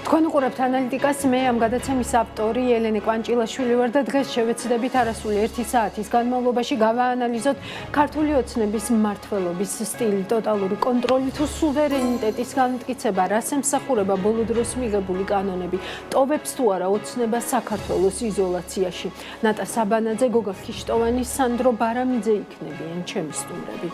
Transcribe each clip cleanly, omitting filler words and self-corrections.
თქვენ უყურებთ ანალიტიკას, მე ამ გადაცემის ავტორი ელენე კვანჭილაშვილი ვარ და დღეს შევეცდებით არასრული 1 საათის განმავლობაში გავაანალიზოთ ქართული ოცნების მმართველობის სტილი, ტოტალური კონტროლი თუ სუვერენიტეტის განმტკიცება, რას ემსახურება ბოლო დროს მიღებული კანონები, ტოვებს თუ არა ოცნება საქართველოს იზოლაციაში. ნატა საბანაძე, გოგა ხიშტოვანი, სანდრო ბარამიძე იქნებიან ჩემი სტუმრები.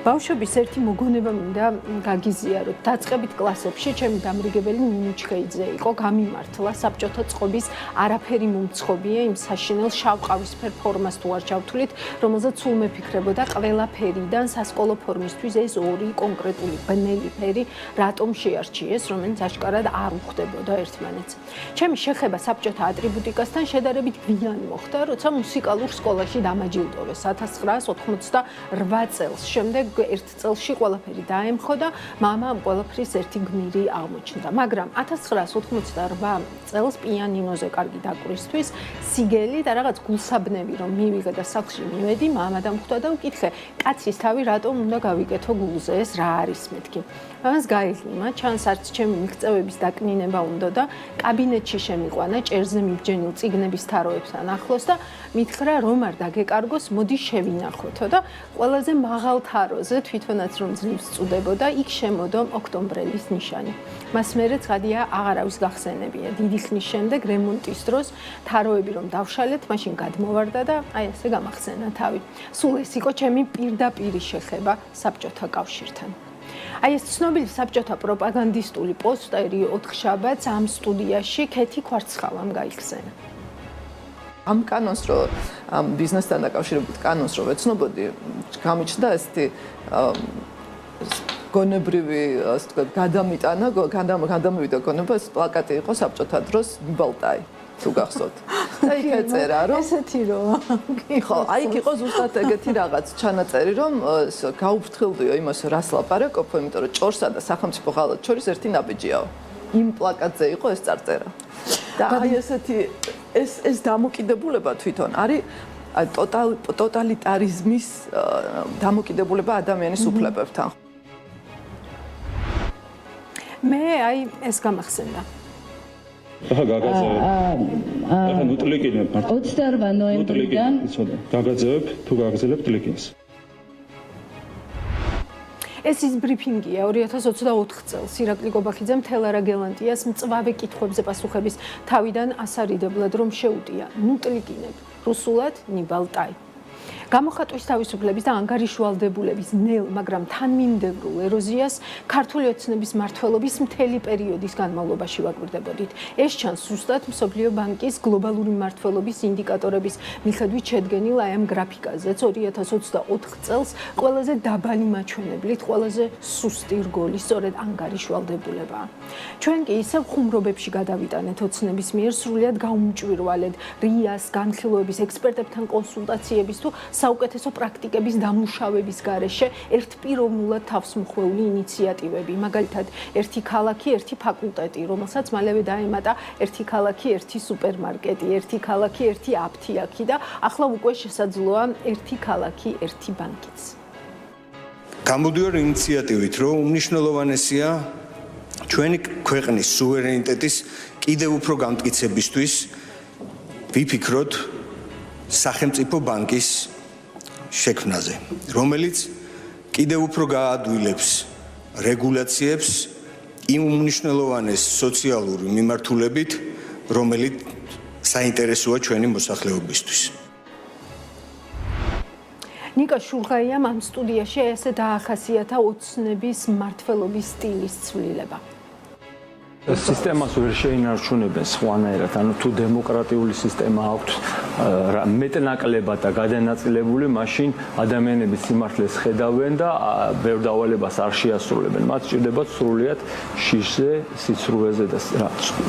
ბავშვების ერთი მოგონება მინდა გაგიზიაროთ. დაწყებით კლასებში ჩემი დამრიგებელი ნინი ჩხეიძე იყო გამიმართლა საბჭოთა წყობის არაფერი მომცხობია იმ საშინელ შავ-ყავისფერ ფორმას თუ არ ჩავთვლით, რომელზეც სულ მეფიქრებოდა ყველაფერიდან სასკოლო ფორმისთვის ეს ორი კონკრეტული ბნელი ფერი რატომ შეარჩიეს, რომელიც აშკარად არ უხდებოდა ერთმანეთს. ჩემი შეხება საბჭოთა ატრიბუტიკასთან შედარებით გვიან მოხდა, როცა მუსიკალურ სკოლაში დამაჯილდოვეს 1988 წელს. შემდეგ ერთ წელში ყველაფერი დაემხო და მამა ამ ყველაფრის ერთი გმირი აღმოჩნდა. მაგრამ 1988 წელს პიანინოზე კარგი დაკვირისთვის სიგელი და რაღაც გულსაბნევი რომ მივიღე და სახლში მივედი, მამა დამხვდა და უკითხე, კაცის თავი რატომ უნდა გავიკეთო გულზე, ეს რა არის მეთქი. მამას გაიგლიმა, ჩანს არც ჩემი მიღწევების დაკნინება უნდა და კაბინეტში შემიყვანა ჭერზე მიბჯენილ წიგნების თაროებთან ახლოს და მითხრა რომ არ დაგეკარგოს, მოდი შევინახოთო და ყველაზე მაღალ თაროზე თვითონაც რომ ძლივს წუდებოდა, იქ შემოდომ ოქტომბრელის ნიშანი. მას მერე ცხადია აღარავის გახსენებია. დიდი ხნის შემდეგ რემონტის დროს თაროები რომ დავშალეთ, მაშინ გადმოვარდა და აი ასე გამახსენა თავი. სულ ეს იყო ჩემი პირდაპირი შეხება საბჭოთა კავშირთან. აი ეს ცნობილი საბჭოთა პროპაგანდისტული პოსტერი 4 შაბათს ამ სტუდიაში ქეთი კვარცხალამ გაიხსენა. ამ კანონს რო ამ ბიზნესთან დაკავშირებით კანონს რო ვეცნობოდი, გამიჩნდა ესეთი გონებრივი, ასე ვთქვათ, გადამიტანა, გადამოვიდა გონება, ეს პლაკატი იყო საბჭოთა დროს ნიბალტაი, თუ გახსოვთ. და იქ ეწერა, რომ ესეთი რომ ხო, აი იქ იყო ზუსტად ეგეთი რაღაც ჩანაწერი, რომ გაუფრთხილდიო იმას, რას ლაპარაკობო, იმიტომ რომ ჭორსა და სახელმწიფო ღალატს შორის ერთი ნაბიჯიაო. იმ პლაკატზე იყო ეს წარწერა. და აი ესეთი ეს დამოკიდებულება თვითონ არის ტოტალიტარიზმის დამოკიდებულება ადამიანის უფლებებთან. მე აი ეს გამახსენდა. ახლა გაგაძევებ. ახლა ნუტლიკინებ მარტო. 28 ნოემბრიდან გაგაძევებ თუ გაგზელებთ ლიკინს. ეს ის ბრიფინგია 2024 წელს ირაკლი გობახიძემ თელარა გელანტიას მწვავე კითხვებზე პასუხების თავიდან ასარიდებლად რომ შეუტია ნუტლიკინებ რუსულად ნიბალტაი. გამოხატვის თავისუფლების და ანგარიშვალდებულების ნელ, მაგრამ თანმიმდევრულ ეროზიას ქართული ოცნების მმართველობის მთელი პერიოდის განმავლობაში ვაკვირდებოდით. ეს ჩანს ზუსტად მსოფლიო ბანკის გლობალური მმართველობის ინდიკატორების მიხედვით შედგენილ აი ამ გრაფიკაზეც 2024 წელს ყველაზე დაბალი მაჩვენებლით, ყველაზე სუსტი რგოლი სწორედ ანგარიშვალდებულებაა. ჩვენ კი ისევ ხუმრობებში გადავიტანეთ ოცნების მიერ სრულიად გაუმჭვირვალედ რიას, განხილვების, ექსპერტებთან კონსულტაციების თუ საუკეთესო პრაქტიკების დამუშავების გარეშე ერთპიროვნულად თავსმხვეული ინიციატივები, მაგალითად, ერთი ქალაქი, ერთი ფაკულტეტი, რომელსაც მალევე დაემატა ერთი ქალაქი, ერთი სუპერმარკეტი, ერთი ქალაქი, ერთი აფთიაქი და ახლა უკვე შესაძლოა ერთი ქალაქი, ერთი ბანკიც. გამოდიოდი ინიციატივით, რომ უმნიშვნელოვანესია ჩვენი ქვეყნის სუვერენიტეტის კიდევ უფრო გამტკიცებისთვის ვიფიქროთ სახელმწიფო ბანკის შექმნაზე, რომელიც კიდევ უფრო გაადვილებს რეგულაციებს იმ უმნიშვნელოვანეს სოციალური მიმართულებით, რომელიც საინტერესოა ჩვენი მოსახლეობისთვის. ნიკა შურღაიამ ამ სტუდიაში ესე დაახასიათა ოცნების მმართველობის სტილის ცვლილება. სისტემას ვერ შეინარჩუნებენ სხვანაირად, ანუ თუ დემოკრატიული სისტემა აქვთ მეტნაკლებად და გადანაწილებული, მაშინ ადამიანები სიმართლეს ხედავენ და ბევრ დავალებას არ შეასრულებენ. მათ სჭირდებათ სრულიად შიშზე, სიცრუეზე და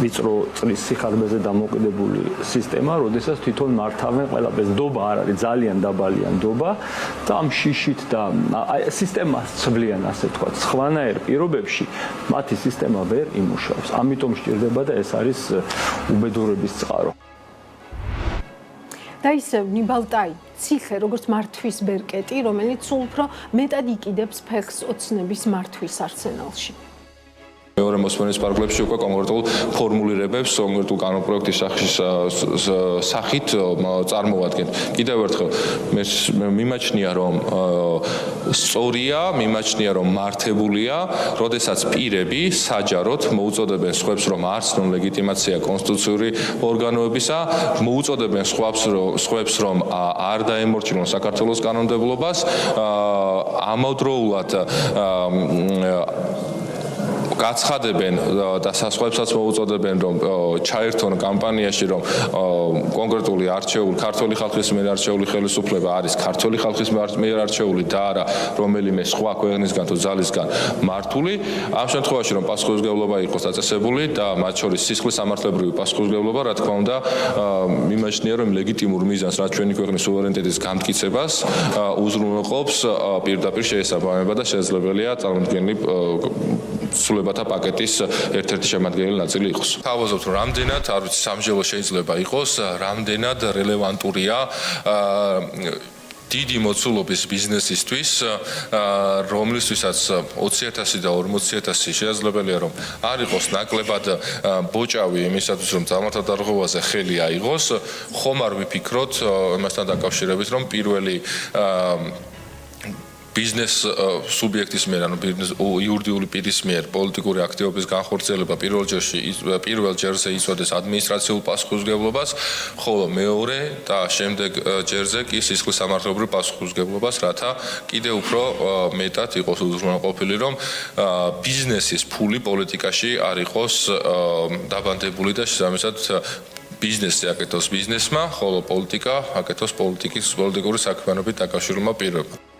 ვიწრო წრის სიხარბეზე დამოკიდებული სისტემა, როდესაც თვითონ მართავენ ყველაფერს. ნდობა არ არის, ძალიან დაბალია ნდობა და ამ შიშით და სისტემას ცვლიან, ასე ვთქვათ, სხვანაირ პირობებში მათი სისტემა ვერ იმუშავებს. ამიტომ სჭირდება და ეს არის უბედურების წყარო. და ისევ ნიბალტაი, ციხე, როგორც მართვის ბერკეტი, რომელიც სულ უფრო მეტად იყიდებს ფეხს ოცნების მართვის არსენალში. მეორე მოსმენის პარკლებში უკვე კონკრეტულ ფორმულირებებს კონკრეტულ კანონპროექტის სახით წარმოვადგენთ. კიდევ ერთხელ მე მიმაჩნია რომ სწორია, მიმაჩნია რომ მართებულია, როდესაც პირები საჯაროდ მოუწოდებენ სხვებს რომ არ ცნონ ლეგიტიმაცია კონსტიტუციური ორგანოებისა, მოუწოდებენ სხვებს რომ არ დაემორჩილონ საქართველოს კანონმდებლობას, ამავდროულად გაცხადებენ და სხვებსაც მოუწოდებენ რომ ჩაერთონ კამპანიაში რომ კონკრეტული არჩეული ქართული ხალხის მიერ არჩეული ხელისუფლება არის ქართული ხალხის მიერ არჩეული და არა რომელიმე სხვა ქვეყნისგან თუ ძალისგან მართული ამ შემთხვევაში რომ პასუხისმგებლობა იყოს დაწესებული და მათ შორის სისხლის სამართლებრივი პასუხისმგებლობა რა თქმა უნდა მიმაჩნია რომ ლეგიტიმურ მიზანს რაც ჩვენი ქვეყნის სუვერენიტეტის განმტკიცებას უზრუნველყოფს პირდაპირ შეესაბამება და შესაძლებელია წარმოქმნილი სულებათა პაკეტის ერთ-ერთი შემადგენელი ნაწილი იყოს. თავაზობთ რომ რამდენად, არ ვიცი, სამჯელო შეიძლება იყოს, რამდენად რელევანტურია დიდი მოცულობის ბიზნესისთვის, რომლისთვისაც 20,000 და 40,000 შესაძლებელია რომ არ იყოს ნაკლებად ბოჭავი იმისათვის რომ წარმართადარღვევაზე ხელი აიღოს, ხომ არ ვიფიქროთ იმასთან დაკავშირებით რომ პირველი ბიზნეს სუბიექტის მიერ, ანუ იურიდიული პირის მიერ პოლიტიკური აქტივობის განხორციელება პირველ ჯერზე იწვევდეს ადმინისტრაციულ პასუხისმგებლობას, ხოლო მეორე და შემდეგ ჯერზე კი სისხლის სამართლებრივ პასუხისმგებლობას, რათა კიდევ უფრო მეტად იყოს უზრუნველყოფილი, რომ ბიზნესის ფული პოლიტიკაში არ იყოს დაბანდებული და შესაბამისად ბიზნესი აკეთოს ბიზნესმა, ხოლო პოლიტიკა აკეთოს პოლიტიკური საქმიანობით დაკავშირებულმა პირებმა.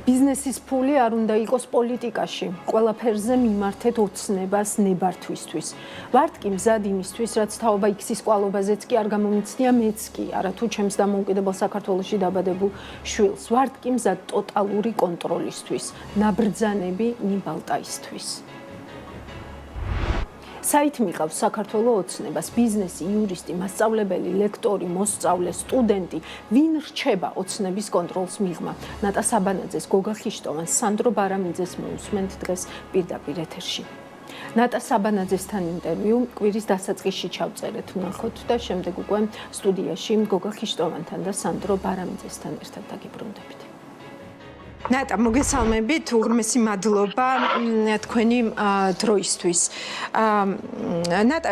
ბიზნესის ფული არ უნდა იყოს პოლიტიკაში. ყველაფერზე მიმართეთ ოცნებას ნებართვისთვის. ვართ კი მზად იმისთვის, რაც თაობა X-ის კვალობაზეც კი არ გამომიცნია მეც კი, არა თუ ჩემს დამოუკიდებელ საქართველოში დაბადებულ შვილს. ვართ კი მზად ტოტალური კონტროლისთვის, ნაბრძანები ნიბალტაისთვის. საით მიყავს საქართველოს ოცნებას, ბიზნესი, იურისტი, მასწავლებელი, ლექტორი, მოსწავლე, სტუდენტი, ვინ რჩება ოცნების კონტროლს მიღმა. ნატა საბანაძეს, გოგა ხიშტოვანს, სანდრო ბარამიძეს მოусმენთ დღეს პირდაპირ ეთერში. ნატა საბანაძესთან ინტერვიუ კვირის დასაწყისში ჩავწერეთ, ვნახოთ და შემდეგ უკვე სტუდიაში გოგა ხიშტოვანთან და სანდრო ბარამიძესთან ერთად დაგიბრუნდებით. ნატა, მოგესალმებით, უღრმესი მადლობა თქვენი დროისთვის. ნატა,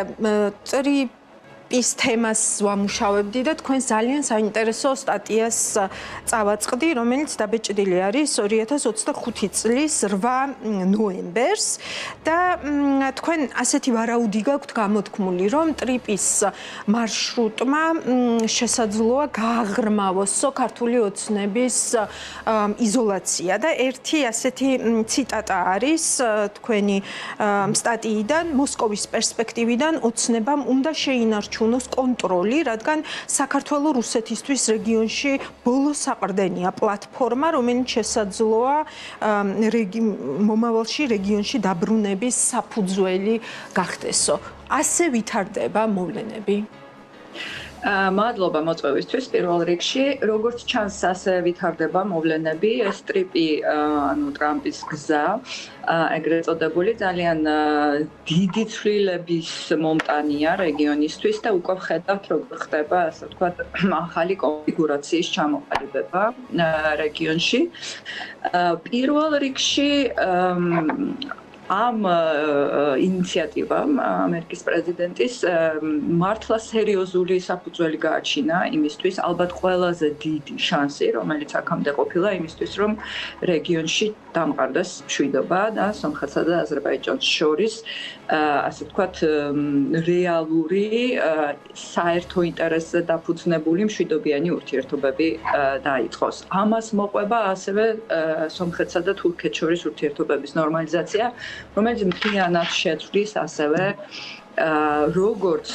ის თემას ვამუშავებდი და თქვენ ძალიან საინტერესო სტატიას წავაწყდი, რომელიც დაბეჭდილი არის 2025 წლის 8 ნოემბერს და თქვენ ასეთი ვარაუდი გაქვთ გამოთქმული, რომ ტრიპის მარშრუტმა შესაძლოა გააღრმავოსო ქართული ოცნების იზოლაცია და ერთი ასეთი ციტატა არის თქვენი სტატიიდან, მოსკოვის პერსპექტივიდან ოცნებამ უნდა შეინარჩუნოს კონტროლი, რადგან საქართველოს რუსეთისთვის რეგიონში ბოლო საყრდენია პლატფორმა, რომელიც შესაძლოა მომავალში რეგიონში დაბრუნების საფუძველი გახდესო. ასე ვითარდება მოვლენები? მადლობა მოწვევისთვის პირველ რიგში. როგორც ჩანს, ასე ვითარდება მოვლენები. ეს ტრიპი, ანუ ტრამპის გზა, ეგრეთ წოდებული ძალიან დიდი ცვლილების მომტანია რეგიონისთვის და უკვე ხედავთ, როგორ ხდება, ასე ვთქვათ, ახალი კონფიგურაციის ჩამოყალიბება რეგიონში. პირველ რიგში ამ ინიციატივამ ამერიკის პრეზიდენტის მართლა სერიოზული საფუძველი გააჩინა იმისთვის, ალბათ ყველაზე დიდი შანსი, რომელიც აქამდე ყოფილა იმისთვის, რომ რეგიონში დამყარდეს მშვიდობა და სომხეთსა და აზერბაიჯანს შორის, ასე ვთქვათ, რეალური საერთო ინტერესზე დაფუძნებული მშვიდობიანი ურთიერთობები დაიწყოს. ამას მოყვება ასევე სომხეთსა და თურქეთს შორის ურთიერთობების ნორმალიზაცია, რომელიც მთლიანად შეცვლის ასევე როგორც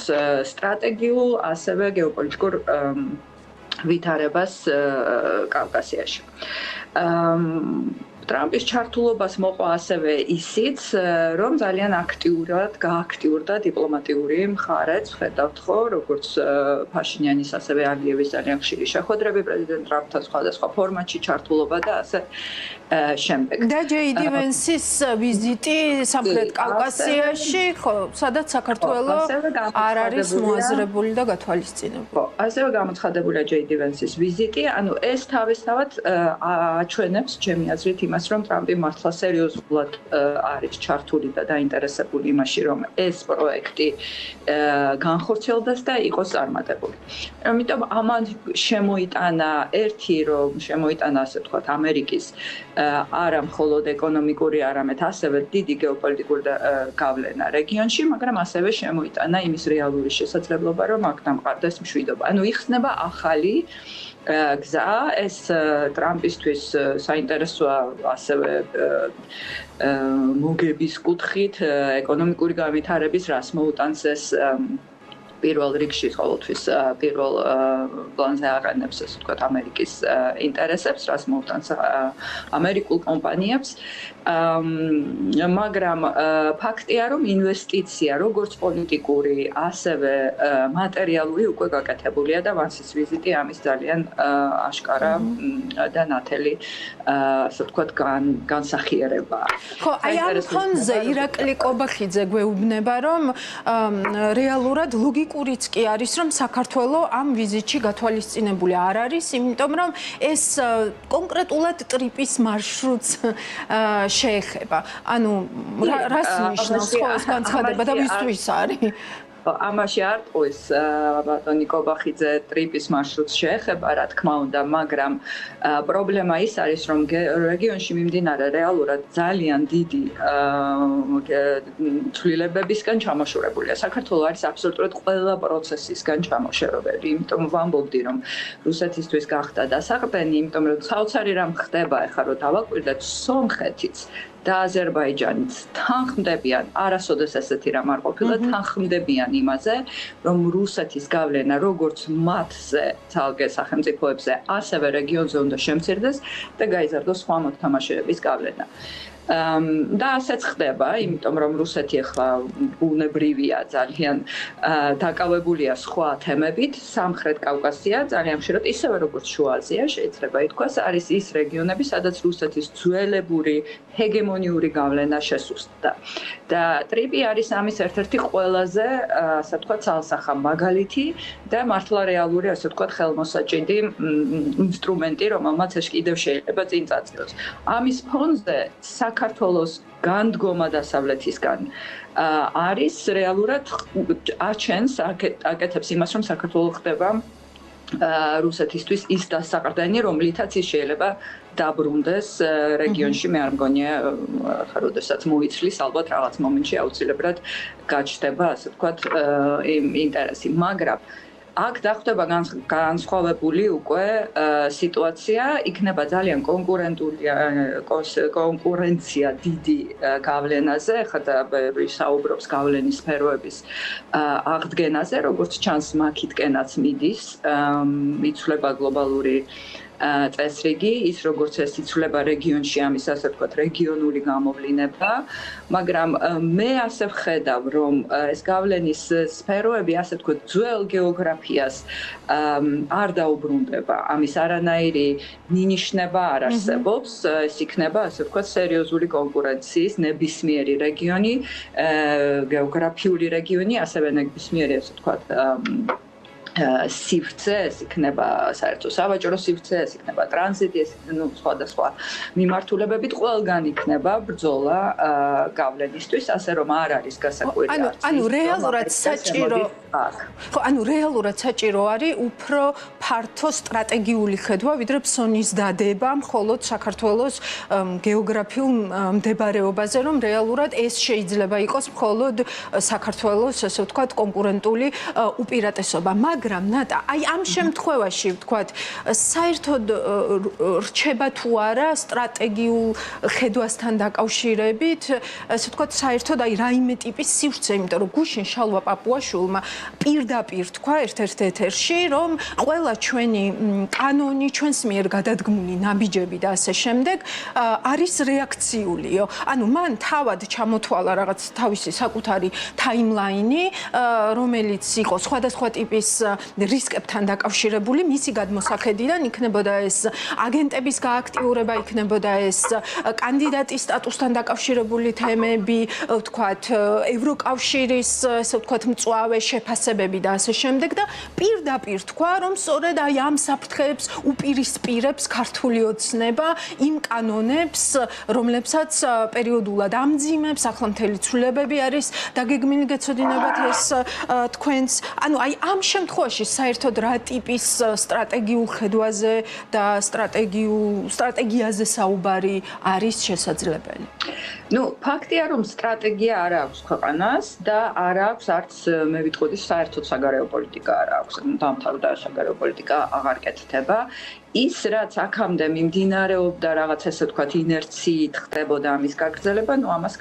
სტრატეგიულ, ასევე გეოპოლიტიკურ ვითარებას კავკასიაში. ტრამპის ჩართულობას მოყვა ასევე ისიც, რომ ძალიან აქტიურად გააქტიურდა დიპლომატიური მხარეც, ხედავთ ხო, როგორც ფაშინიანის ასევე ალიევის ძალიან ხშირი შეხვედრები პრეზიდენტ ტრამპთან სხვადასხვა ფორმატში ჩართულობა და ასე შემდეგ. და ჯეიდი ვენსის ვიზიტი სამხრეთ კავკასიაში, ხო, სადაც საქართველოს არ არის მოაზრებული და გათვალისწინებული. ხო, ასევე გამოცხადებულია ჯეიდი ვენსის ვიზიტი, ანუ ეს თავისთავად აჩვენებს ჩემი აზრით იმას, რომ ტრამპი მართლა სერიოზულად არის ჩართული და დაინტერესებული იმაში, რომ ეს პროექტი განხორციელდეს და იყოს წარმატებული. ამიტომ ამან შემოიტანა ასე ვთქვათ, ამერიკის არა მხოლოდ ეკონომიკური, არამედ ასევე დიდი გეოპოლიტიკური გავლენა რეგიონში, მაგრამ ასევე შემოიტანა იმის რეალური შესაძლებლობა, რომ აქ დამყარდეს მშვიდობა. ანუ იხსნება ახალი გზა, ეს ტრამპისთვის საინტერესოა ასევე მოგების კუთხით, ეკონომიკური განვითარების, რას მოუტანს ეს პირველ რიგში ყოველთვის პირველ პლანზე აყენებს, ასე ვთქვათ, ამერიკის ინტერესებს, რას მოუტანს ამერიკულ კომპანიებს. მაგრამ ფაქტია, რომ ინვესტიცია, როგორც პოლიტიკური, ასევე მატერიალური უკვე გაკეთებულია და ვანსის ვიზიტი ამის ძალიან აშკარა და ნათელი, ასე ვთქვათ, განსახიერებაა. ხო, აი ამ ფონზე ირაკლი კობახიძე გვეუბნება, რომ რეალურად ლოგიკურიც კი არის, რომ საქართველოს ამ ვიზიტში გათვალისწინებული არ არის, იმიტომ რომ ეს კონკრეტულად ტრიპის მარშრუტს შეეხება. ანუ რას ნიშნავს ხო ეს განცხადება და ვისთვის არის? ამაში არ ტყვის ბატონი კობახიძე ტრიპის მარშრუტს შეეხება, რა თქმა უნდა, მაგრამ პრობლემა ის არის, რომ რეგიონში მიმდინარე რეალურად ძალიან დიდი ცვლილებებისგან ჩამოშორებულია. საქართველოს არის აბსოლუტურად ყველა პროცესისგან ჩამოშორებელი, იმიტომ ვამბობდი, რომ რუსეთისთვის გახდა დასაყრდენი, იმიტომ რომ საოცარი რამ ხდება ახლა რომ დავაკვირდეთ, სომხეთიც და აზერბაიჯანიც თანხმდებიან, არასოდეს ესეთი რამ არ ყოფილა, თანხმდებიან იმაზე, რომ რუსეთის გავლენა როგორც მათზე, ძალგე სახელმწიფოებზე, ასევე რეგიონზე უნდა შემცირდეს და გაიზარდოს სხვა მოთამაშეების გავლენა. და ასეც ხდება, იმიტომ რომ რუსეთი ახლა ბუნებრივია ძალიან დაკავებულია სხვა თემებით, სამხრეთ კავკასია ძალიან ხშირად ისევე როგორც შუა აზია შეიძლება ითქვას, არის ის რეგიონები, სადაც რუსეთის ძველებური ჰეგემონიური გავლენა შესუსტდა. და ტრიპი არის ამის ერთ-ერთი ყველაზე, ასე ვთქვათ, ცალსახა მაგალითი და მართლა რეალური, ასე ვთქვათ, ხელმოსაჭიდი ინსტრუმენტი, რომელმაც ეს კიდევ შეიძლება წინ წაწიოს. ამის ფონზე საქართველოს განდგომა დასავლეთისგან არის რეალურად აჩენს, აკეთებს იმას, რომ საქართველოს ხდება რუსეთისთვის ის დასაყრდენი, რომლითაც ის შეიძლება დაბრუნდეს რეგიონში, მე არ მგონია, ხა როდესაც მოიცლის, ალბათ რაღაც მომენტში აუცილებლად გაჩნდება, ასე ვთქვათ, ინტერესი, მაგრამ აქ დახვდება განსხვავებული უკვე სიტუაცია, იქნება ძალიან კონკურენცია დიდი გავლენაზე, ხა და საუბრობს გავლენის სფეროების აღდგენაზე, როგორც ჩანს მაქითკენაც მიდის, იცვლება გლობალური წესრიგი, ის როგორც ეს იცვლება რეგიონში, ამის ასე ვთქვათ, რეგიონული გამოვლინება, მაგრამ მე ასე ვხედავ, რომ ეს გავლენის სფეროები, ასე ვთქვათ, ძველ გეოგრაფიას არ დაუბრუნდება, ამის არანაირი მინიშნება არ არსებობს, ეს იქნება, ასე ვთქვათ, სერიოზული კონკურენციის ნებისმიერი რეგიონი, გეოგრაფიული რეგიონი, ასევე ნებისმიერი, ასე ვთქვათ, სივრცე, ეს იქნება საერთო სავაჭრო სივრცე, ეს იქნება ტრანზიტი, ეს სხვადასხვა მიმართულებებით ყველგან იქნება ბრძოლა გავლენისთვის, ასე რომ არ არის გასაკვირი არც. ანუ რეალურად საჭირო ხო, ანუ რეალურად საჭირო არის უფრო ფართო სტრატეგიული ხედვა, ვიდრე ფსონის დადება მხოლოდ საქართველოს გეოგრაფიულ მდებარეობაზე, რომ რეალურად ეს შეიძლება იყოს მხოლოდ საქართველოს, ასე ვთქვათ, კონკურენტული უპირატესობა. მაგრამ ნატა, აი ამ შემთხვევაში ვთქვათ, საერთოდ რჩება თუ არა სტრატეგიულ ხედვასთან დაკავშირებით, ასე ვთქვათ, საერთოდ აი რაიმე ტიპის სივრცე, იმიტომ რომ გუშინ შალვა პაპუაშვილმა პირდაპირ თქვა ერთ-ერთ ეთერში, რომ ყველა ჩვენი კანონი, ჩვენს მიერ გადადგმული ნაბიჯები და ასე შემდეგ არის რეაქციულიო. ანუ მან თავად ჩამოთვალა რაღაც თავისი საკუთარი ტაიმლაინი, რომელიც იყო სხვადასხვა ტიპის რისკებთან დაკავშირებული, მისი გადმოსახედიდან იქნებოდა ეს აგენტების გააქტიურება, იქნებოდა ეს კანდიდატის სტატუსთან დაკავშირებული თემები, ვთქვათ, ევროკავშირის, ასე ვთქვათ, მწვავე შეფასებები და ასე შემდეგ და პირდაპირ თქვა, რომ სწორედ აი ამ საფრთხეებს უპირისპირებს ქართული ოცნება იმ კანონებს, რომლებსაც პერიოდულად ამძიმებს, ახლა მთელი ცვლილებები არის დაგეგმილი, გეცოდინებათ ეს თქვენს. ანუ აი ამ შემთხვევაში საერთოდ რა ტიპის სტრატეგიულ ხედვაზე და სტრატეგიაზე საუბარი არის შესაძლებელი? Ну, ფაქტია, რომ სტრატეგია არ აქვს ქვეყანას და არ აქვს არც მე ვიტყოდი საერთოდ საგარეო პოლიტიკა არ აქვს. დამთავრდა საგარეო პოლიტიკა აღარ კეთდება. ის რაც აქამდე მიმდინარეობდა რაღაც ესე ვთქვათ ინერციით ხდებოდა ამის გაგრძელება, ну ამას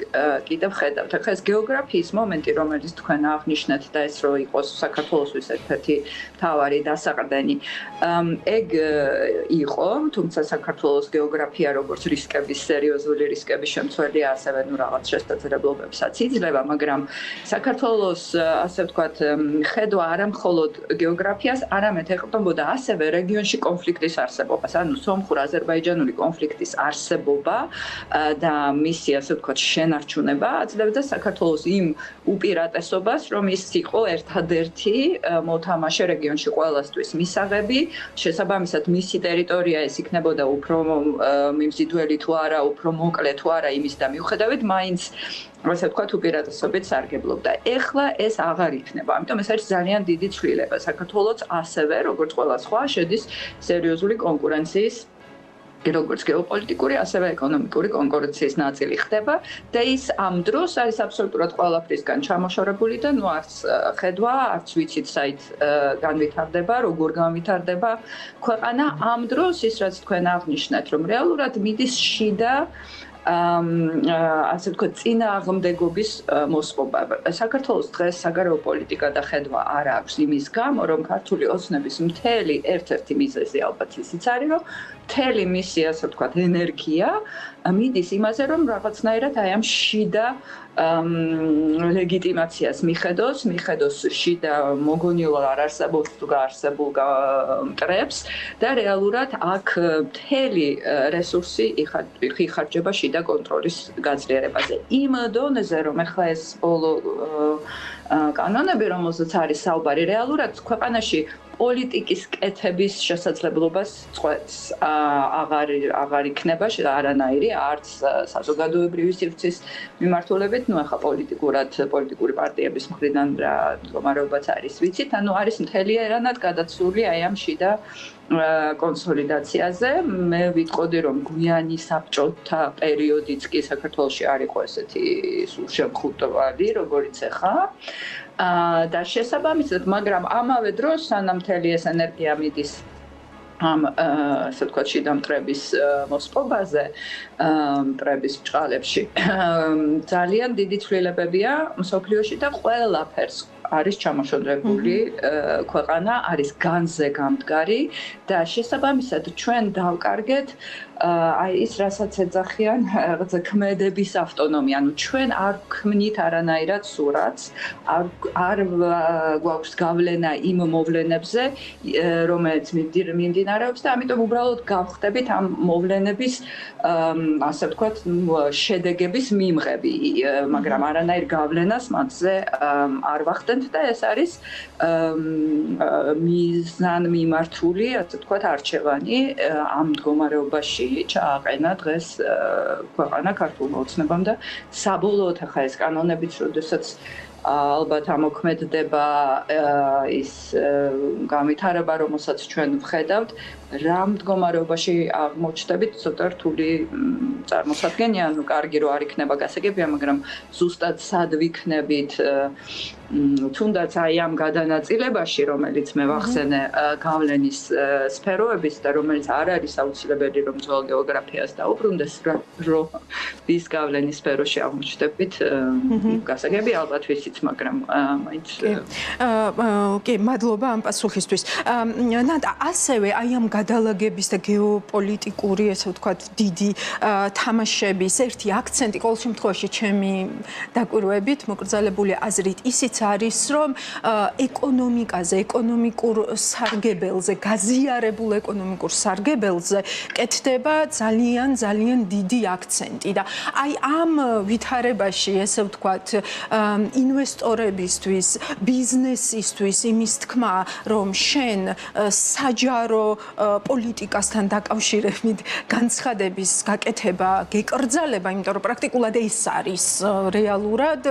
კიდევ ხედავთ. ახლა ეს გეოგრაფიის მომენტი, რომელიც თქვენ აღნიშნეთ და ეს რო იყოს საქართველოსთვის ერთ-ერთი მთავარი დასაყრდენი, ეგ იყო, თუმცა საქართველოს გეოგრაფია როგორც რისკების, სერიოზული რისკების შემცველია, ასევე ну რაღაც შესაძლებლობებსაც იძლევა, მაგრამ საქართველოს ასე ვთქვათ ხედვა არა მხოლოდ გეოგრაფიას, არამედ ეყრდნობოდა ასევე რეგიონში კონფლიქტის არსებობას, ანუ სომხურ-აზერბაიჯანული კონფლიქტის არსებობა და მისი ასე ვთქვათ შენარჩუნება აძლევდა საქართველოს იმ უპირატესობას, რომ ის იყო ერთადერთი მოთამაშე რეგიონში ყველასთვის მისაღები, შესაბამისად მისი ტერიტორია ეს იქნებოდა უფრო მიმზიდველი თუ არა, უფრო მოკლე თუ არა იმის და მიუხედავად მაინც ასე ვთქვათ უპირატესობით სარგებლობდა. ეხლა ეს აღარ იქნება. ამიტომ ეს არის ძალიან დიდი ცვლილება. საქართველოს ასევე, როგორც ყველა სხვა, შედის სერიოზული კონკურენციის როგორც გეოპოლიტიკური, ასევე ეკონომიკური კონკურენციის ნაწილი ხდება და ის ამ დროს არის აბსოლუტურად ყველაფრისგან ჩამოშორებული და ნუ არც ხედვა, არც ვიცით საით განვითარდება, როგორ განვითარდება ქვეყანა. ამ დროს ის რაც თქვენ აღნიშნეთ, რომ რეალურად მიდის შიდა ასე ვთქვათ, წინააღმდეგობის მოსპობა. საქართველოს დღეს საგარეო პოლიტიკა და ხედვა არ აქვს იმის გამო, რომ ქართული ოცნების მთელი ერთ-ერთი მიზეზი ალბათ ისიც არის, რომ მთელი მისი ასე ვთქვათ ენერგია მიდის იმაზე, რომ რაღაცნაირად აი ამ შიდა ლეგიტიმაციას მიხედოს შიდა მოგონილ არ არსებულ თუ გაარსებულ მტრებს და რეალურად აქ მთელი რესურსი იხარჯება შიდა კონტროლის გაძლიერებაზე. იმ დონეზე, რომ ახლა ეს ბოლო კანონები, რომელზეც არის საუბარი, რეალურად ქვეყანაში პოლიტიკის კეთების შესაძლებლობას წყვეტს. აღარ იქნება არანაირი არც საზოგადოებრივი სივრცის მიმართულებით, ну ახლა პოლიტიკური პარტიების მხრიდან რა მდგომარეობაც არის, ვიცით, ანუ არის მთლიანად გადაცული აი ამ შიდა კონსოლიდაციაზე. მე ვიტყოდი, რომ გვიანი საბჭოთა პერიოდიც კი საქართველოში არ იყო ესეთი სულ შემხუტვარი, როგორც ახლა. და შესაბამისად, მაგრამ ამავე დროს სანამ მთელი ეს ენერგია მიდის ამ ასე ვთქვათ შიდა მტრების მოსპობაზე, მტრების ბჭყალებში, ძალიან დიდი ცვლილებებია მსოფლიოში და ყველაფერს არის ჩამოშორებული ქვეყანა, არის განზე გამდგარი და შესაბამისად ჩვენ დავკარგეთ აი ის რასაც ეძახიან რაღაცა ქმედების ავტონომია, ანუ ჩვენ არ ქმნით არანაირად სურათს, არ გვაქვს გავლენა იმ მოვლენებზე, რომელიც მიმდინარეობს და ამიტომ უბრალოდ გავხდებით ამ მოვლენების ასე ვთქვათ შედეგების მიმღები, მაგრამ არანაირ გავლენას მათზე არ ვახდენთ და ეს არის მიზანმიმართული, ასე ვთქვათ, არჩევანი ამ მდგომარეობაში ჩააყენა დღეს ქვეყანა ქართულმა ოცნებამ და საბოლოოდ ახლა ეს კანონებიც, როდესაც ალბათ ამოქმედდება ის განვითარება, რომელსაც ჩვენ ვხედავთ, რა მდგომარეობაში აღმოჩნდებით, ცოტა რთული წარმოსადგენია, ანუ კარგი რო არ იქნება გასაგებია, მაგრამ ზუსტად სად ვიქნებით თუნდაც აი ამ გადანაწილებაში, რომელიც მე ვახსენე გავლენის სფეროების და რომელიც არ არის აუცილებელი რომ ძველ გეოგრაფიას დაუბრუნდეს, რომ ის გავლენის სფეროში აღმოჩნდებით, გასაგებია ალბათ ვიცით, მაგრამ მაინც კი, მადლობა ამ პასუხისთვის. ნატა, ასევე აი ამ გადალაგების და გეოპოლიტიკური, ესე ვთქვათ, დიდი თამაშების ერთი აქცენტი ყოველ შემთხვევაში ჩემი დაკვირვებით, მოკრძალებული აზრით ისიც არის, რომ ეკონომიკაზე, ეკონომიკურ სარგებელზე, გაზიარებულ ეკონომიკურ სარგებელზე კეთდება ძალიან დიდი აქცენტი და აი ამ ვითარებაში, ესე ვთქვათ, ინვესტორებისთვის, ბიზნესისთვის იმის თქმა, რომ შენ საჯარო პოლიტიკასთან დაკავშირებით განცხადების გაკეთება გეკრძალება, იმიტომ რომ პრაქტიკულად ეს არის რეალურად,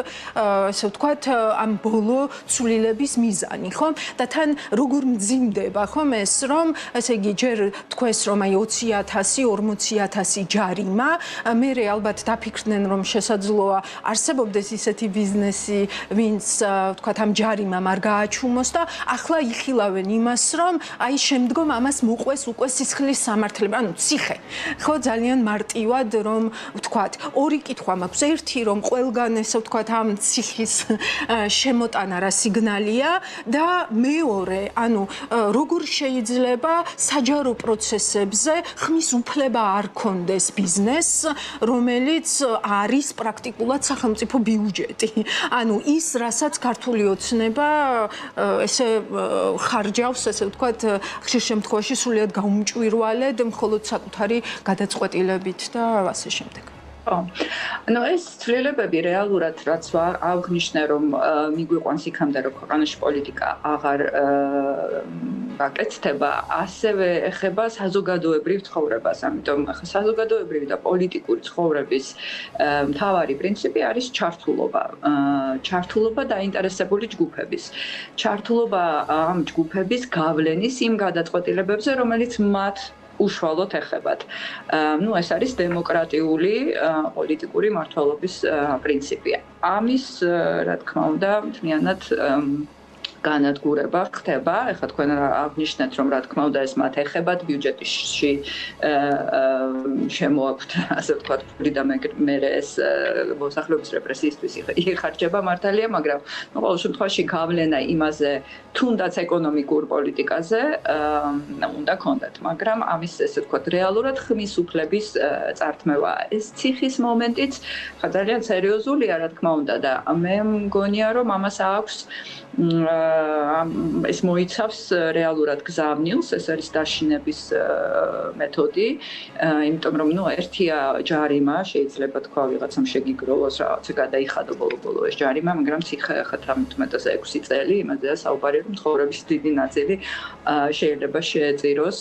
ესე ვთქვათ, ამ ბოლო ცვლილების მიზანი, ხო? და თან როგორ მძიმდება, ხო, ეს რომ, ესე იგი, ჯერ თქვეს, რომ აი 20,000, 40,000 ჯარიმა, მე ალბათ დაფიქრდნენ, რომ შესაძლოა არსებობდეს ისეთი ბიზნესი, ვინც, ვთქვათ, ამ ჯარიმამ არ გააჩუმოს და ახლა იხილავენ იმას, რომ აი შემდგომ ამას მოყვეს უკვე სისხლის სამართლება, ანუ ციხე. ხო, ძალიან მარტივად რომ ვთქვათ, ორი კითხვა მაქვს. ერთი, რომ ყველგან, ესე ვთქვათ, ამ ციხის შემოტანა რა სიგნალია და მეორე, ანუ როგორ შეიძლება საჯარო პროცესებზე ხმის უფლება არ ქონდეს ბიზნესს, რომელიც არის პრაქტიკულად სახელმწიფო ბიუჯეტი. ანუ ის, რასაც ქართული ოცნება ესე ხარჯავს, ესე ვთქვათ, ხშირ შემთხვევაში სრულიად გაუმჭვირვალედ, მხოლოდ საკუთარი გადაწყვეტილებით და ასე შემდეგ. ანუ ეს ცვლილებები რეალურად რაც აღნიშნე რომ მიგვიყვანს იქამდე რომ ქვეყანაში პოლიტიკა აღარ გაკეთდება, ასევე ეხება საზოგადოებრივ ცხოვრებას. ამიტომ საზოგადოებრივი და პოლიტიკური ცხოვრების მთავარი პრინციპი არის ჩართულობა. ჩართულობა დაინტერესებული ჯგუფების. ჩართულობა ამ ჯგუფების გავლენის იმ გადაწყვეტილებებზე, რომელიც მათ უშუალოდ ეხებათ. ნუ ეს არის დემოკრატიული პოლიტიკური მართლობის პრინციპი. ამის, რა თქმა უნდა, მთლიანად განადგურება ხდება. ეხლა თქვენ აღნიშნეთ, რომ რა თქმა უნდა ეს მათ ეხებათ ბიუჯეტში შემოაქვთ, ასე ვთქვათ, ფული და მე ეს მოსახლეობის რეპრესიისთვის იხარჯება მართალია, მაგრამ ყოველ შემთხვევაში გავლენა იმაზე, თუნდაც ეკონომიკურ პოლიტიკაზე უნდა ქონდეთ, მაგრამ ამის ესე ვთქვათ, რეალურად ხმის უფლების წართმევა. ეს ციხის მომენტიც ძალიან სერიოზულია, რა თქმა უნდა და მე მგონია, რომ ამას აქვს ეს მოიცავს რეალურად გზავნილს, ეს არის დაშინების მეთოდი, იმიტომ რომ ნუ ერთია ჯარიმა, შეიძლება თქვა ვიღაცამ შეგიგროვოს, რაღაცა გადაიხადო ბოლო-ბოლო ეს ჯარიმა, მაგრამ ციხე ახლა 18-6 წელი იმაზეა საუბარი, რომ ცხოვრების დიდი ნაწილი შეიძლება შეეწიროს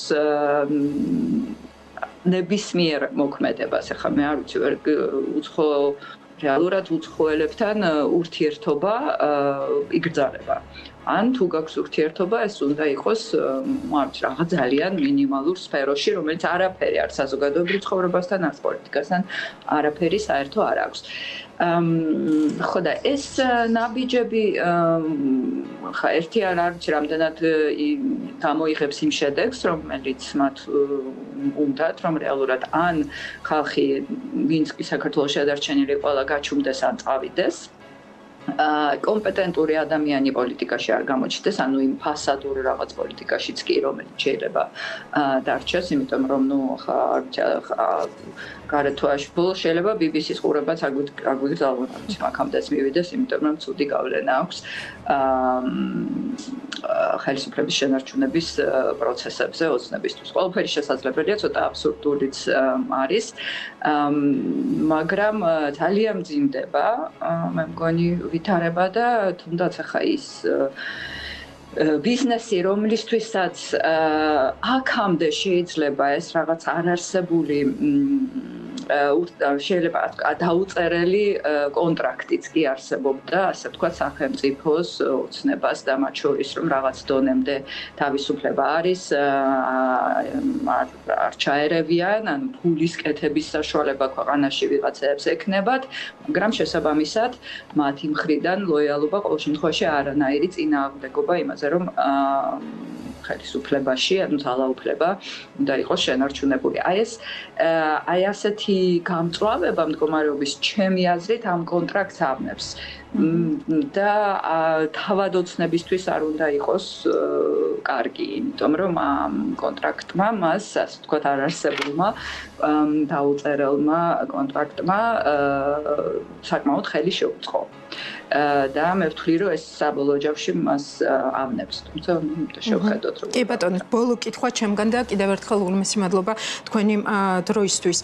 ნებისმიერ მოქმედებას. ახლა მე არ ვიცი, ვერ რეალურად უცხოელებთან ურთიერთობა იგრძალება. ან თუ გაქვს ურთიერთობა, ეს უნდა იყოს რაღაც ძალიან მინიმალურ სფეროში, რომელიც არაფერი არ საზოგადოებრივ ცხოვრებასთან, არც პოლიტიკასთან არაფერი საერთო არ აქვს. ხო და ეს ნაბიჯები ხა ერთი არ არის რამდენად გამოიღებს იმ შედეგს, რომელიც მათ უნდათ, რომ რეალურად ან ხალხი, ვინც კი საქართველოში დარჩენილი ყველა გაჩუმდეს ან წავიდეს. კომპეტენტური ადამიანი პოლიტიკაში არ გამოჩნდეს, ანუ იმ ფასადურ რაღაც პოლიტიკაშიც კი, რომელიც შეიძლება დარჩეს, იმიტომ რომ ნუ გარეთუაში ბოლოს შეიძლება BBC-ს ყურებაც აგვიგზავნოს, მაგამდეც მივიდეს, იმიტომ რომ ცუდი გავლენა აქვს ხელისუფლების შენარჩუნების პროცესებზე ოცნებისთვის. ყველაფერი შესაძლებელია, ცოტა აბსურდულიც არის, მაგრამ ძალიან მძიმდება, მე მგონი ვითარება და თუნდაც ახლა ის ბიზნესი, რომლისთვისაც აქამდე შეიძლება ეს რაღაც არარსებული შეიძლება დაუწერელი კონტრაქტიც კი არსებობდა, ასე ვთქვათ, სახელმწიფოს ოცნებას და მათ შორის რომ რაღაც დონემდე თავისუფლება არის, არ ჩაერევიან, ანუ ფულის კეთების საშუალება ქვეყანაში ვიღაცებს ექნებათ, მაგრამ შესაბამისად მათი მხრიდან ლოიალობა ყოველ შემთხვევაში არანაირი წინააღმდეგობა იმაზე, რომ ხელისუფლებაში, ანუ ძალაუფლება უნდა იყოს შენარჩუნებული. აი ასეთი გამწვავება მდგომარეობის ჩემი აზრით ამ კონტრაქტს ავნებს. და თავადოცნებისთვის არ უნდა იყოს კარგი, იმიტომ რომ ამ კონტრაქტმა მას, ასე ვთქვათ, არარსებულმა დაუწერელმა კონტრაქტმა საკმაოდ ხელი შეუწყო. და მე ვთვლი, რომ ეს საბოლოო ჯამში მას ავნებს, თუმცა შევხედოთ როგორ. კი ბატონო, ბოლო კითხვა ჩემგან და კიდევ ერთხელ უღრმესი მადლობა თქვენი დროისთვის.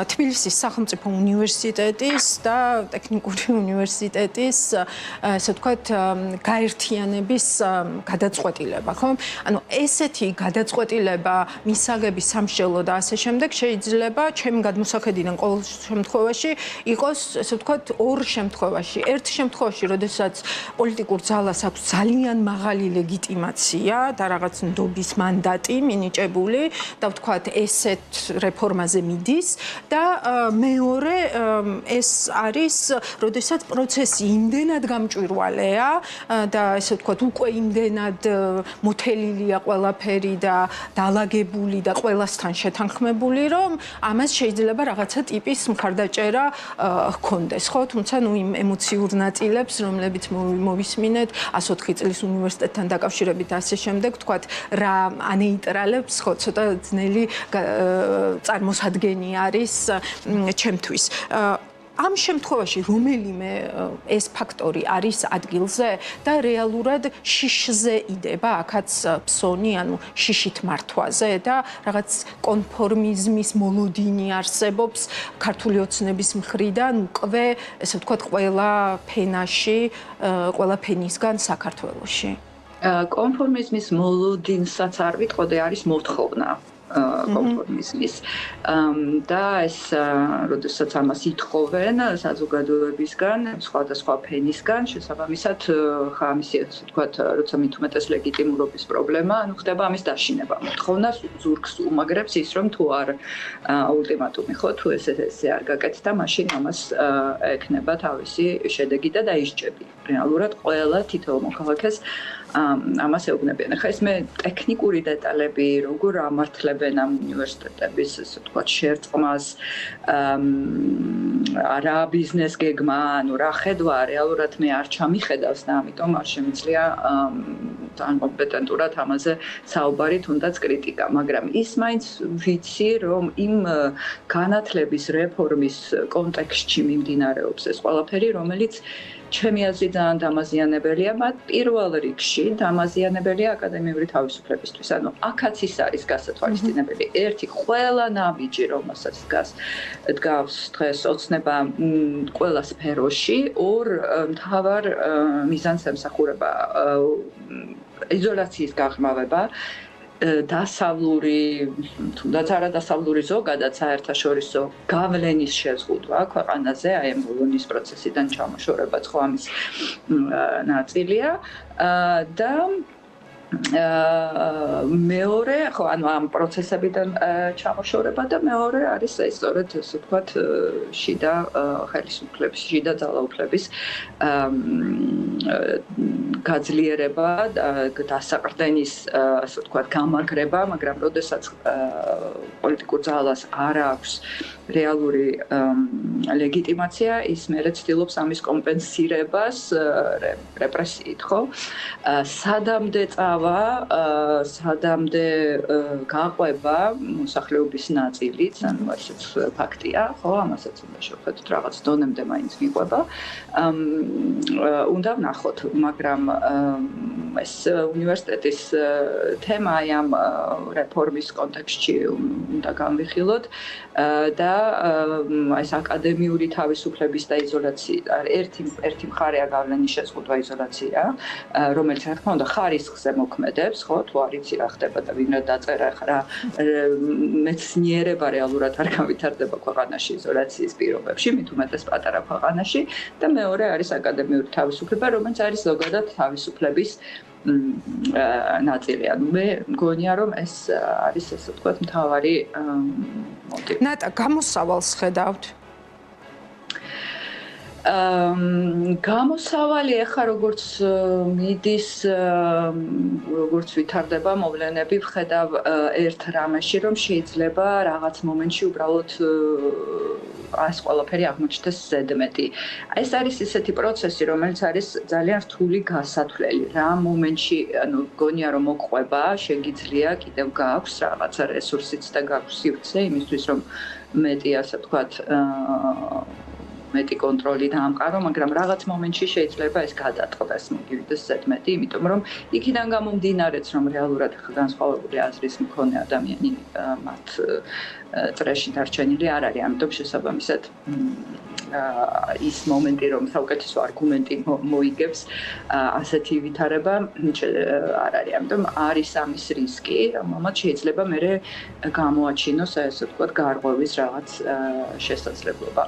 თბილისის სახელმწიფო უნივერსიტეტის და ტექნიკური უნივერსიტეტის, ასე ვთქვათ, გაერთიანების გადაწყვეტილება, ხო? ანუ ესეთი გადაწყვეტილება, მისაღების სამშელო და ასე შემდეგ შეიძლება ჩემი გადმოსახედიდან ყოველ შემთხვევაში იყოს, ასე ვთქვათ, ორ შემთხვევაში. ერთ შემთხვევაში, როდესაც პოლიტიკურ ძალას აქვს ძალიან მაღალი ლეგიტიმაცია და რაღაც ნდობის მანდატი მინიჭებული და ვთქვათ, ესეთ რეფორმაზე მიდის და მეორე ეს არის, როდესაც პროცესი იმდენად გამჭვირვალეა და ესე ვთქვათ, უკვე იმდენად მოთელილია ყველაფერი და დალაგებული და ყველასთან შეთანხმებული, რომ ამას შეიძლება რაღაცა ტიპის მხარდაჭერა ჰქონდეს, ხო? თუმცა ნუ იმ ემოციურ ნაწილებს, რომლებიც მოვისმინეთ 104 წლის უნივერსიტეტთან დაკავშირებით და ასე შემდეგ, ვთქვათ, რა ანეიტრალებს, ხო, ცოტა ძნელი წარმოსადგენი არის ჩემთვის. ამ შემთხვევაში რომელიმე ეს ფაქტორი არის ადგილზე და რეალურად შიშზე იდება, აქაც ფსონი, ანუ შიშით მართვაზე და რაღაც კონფორმიზმის მოლოდინი არსებობს ქართული ოცნების მხრიდან უკვე, ესე ვთქვათ, ყველა ფენაში, ყველა ფენისგან საქართველოში. კონფორმიზმის მოლოდინსაც არ ვიტყოდე, არის მოთხოვნა. კონფორმიზმის და ეს როდესაც ამას ითხოვენ საზოგადოებისგან, სხვადასხვა ფენისგან, შესაბამისად ხა ამისი ასე ვთქვათ, როცა მით უმეტეს ლეგიტიმურობის პრობლემა, ანუ ხდება ამის დაშინება. მოთხოვნას ზურგს უმაგრებს ის, რომ თუ არ ულტიმატუმი ხო, თუ ესე არ გაკეთდა, მაშინ ამას ექნება თავისი შედეგი და დაისჭები. რეალურად ყველა თითოეულ მოქალაქეს ამას ეუბნებიან. ახლა ეს მე ტექნიკური დეტალები, როგორ ამართლებენ ამ უნივერსიტეტების, ასე ვთქვათ, შერწყმას, რა ბიზნეს გეგმა, ანუ რა ხედვა რეალურად მე არ ჩამიხედავს და ამიტომ არ შემიძლია თან კომპეტენტურად ამაზე საუბარი, თუნდაც კრიტიკა, მაგრამ ის მაინც ვიცი, რომ იმ განათლების რეფორმის კონტექსტში მიმდინარეობს ეს ყველაფერი, რომელიც ჩემი აზრით ძალიან დამაზიანებელია, მათ პირველ რიგში დამაზიანებელია აკადემიური თავისუფლებისთვის. ანუ აქაც ის არის გასათვალისწინებელი. ერთი ყველა ნაბიჯი, რომელსაც დგავს დღეს ოცნება ყველა სფეროში, ორ მთავარ მიზანს ემსახურება იზოლაციის გაღრმავება, დასავლური, თუნდაც არადასავლური ზოგადად საერთაშორისო გავლენის შეზღუდვა ქვეყანაზე, აი ამ ბოლონის პროცესიდან ჩამოშორებაც ხო ამის ნაწილია და მეორე, ხო, ანუ ამ პროცესებიდან ჩამოშორება და მეორე არის ეს სწორედ ასე ვთქვათ, შიდა ხელისუფლების, შიდა ძალაუფლების გაძლიერება, დასაყრდენის, ასე ვთქვათ, გამაგრება, მაგრამ როდესაც პოლიტიკურ ძალას არ აქვს რეალური ლეგიტიმაცია, ის მერე ცდილობს ამის კომპენსირებას რეპრესიით, ხო? სადამდე წავა, სადამდე გაყვება მოსახლეობის ნაწილიც, ანუ ესეც ფაქტია, ხო, ამასაც უნდა შევხედოთ, რაღაც დონემდე მაინც მიყვება. უნდა ვნახოთ, მაგრამ ეს უნივერსიტეტის თემა აი ამ რეფორმის კონტექსტში უნდა განვიხილოთ და ეს აკადემიური თავისუფლების და ერთი მხარეა გავლენის შეზღუდვა იზოლაცია, რომელიც რა თქმა უნდა ხარისხზე მოქმედებს, ხო, თუ არ იცი რა ხდება და ვინ რა დაწერა რა მეცნიერება რეალურად არ გავითარდება ქვეყანაში იზოლაციის პირობებში, მით უმეტეს პატარა ქვეყანაში და მეორე არის აკადემიური თავისუფლება, რომელიც არის ზოგადად თავისუფლების ნაწილი. ანუ მე მგონია რომ ეს არის ესე ვთქვათ მთავარი მოტივი. ნატა, გამოსავალს ხედავთ? გამოსავალი ახლა როგორც მიდის, როგორც ვითარდება მოვლენები, ვხედავ ერთ რამეში, რომ შეიძლება რაღაც მომენტში უბრალოდ ეს ყველაფერი აღმოჩნდეს ზედმეტი. ეს არის ისეთი პროცესი, რომელიც არის ძალიან რთული გასათვლელი. რა მომენტში, ანუ გონია რომ მოყვება, შეგიძლია, კიდევ გააქვს რაღაცა რესურსიც და გააქვს სივრცე იმისთვის, რომ მეტი ასე ვთქვათ მეტი კონტროლი დაამყარო, მაგრამ რაღაც მომენტში შეიძლება ეს გადაწყდეს, მოგივიდეს ზედმეტი, იმიტომ რომ იქიდან გამომდინარეც, რომ რეალურად განსხვავებული აზრის მქონე ადამიანი მათ წრეში დარჩენილი არ არის, ამიტომ შესაბამისად ის მომენტი, რომ საუკეთესო არგუმენტი მოიგებს, ასეთი ვითარება არ არის, ამიტომ არის ამის რისკი, რომელმაც შეიძლება მერე გამოაჩინოს, ასე ვთქვათ, გარღვევის რაღაც შესაძლებლობა.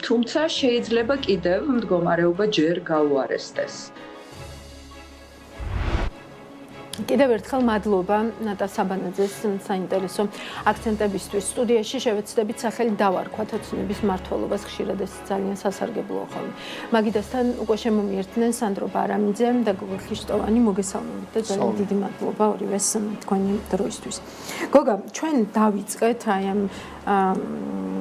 თუმცა შეიძლება კიდევ მდგომარეობა ჯერ გაუარესდეს. კიდევ ერთხელ მადლობა ნატა საბანაძეს საინტერესო აქცენტებისთვის. სტუდიაში შევეცდებით სახელი დავარქვათ ოცნების მმართველობას, ხშირად ეს ძალიან სასარგებლოა ხოლმე. მაგიდასთან უკვე შემომიერთდნენ სანდრო ბარამიძე და გოგა ხიშტოვანი, მოგესალმებით და ძალიან დიდი მადლობა ორივეს თქვენი დროისთვის. გოგა, ჩვენ დავიწყეთ აი ამ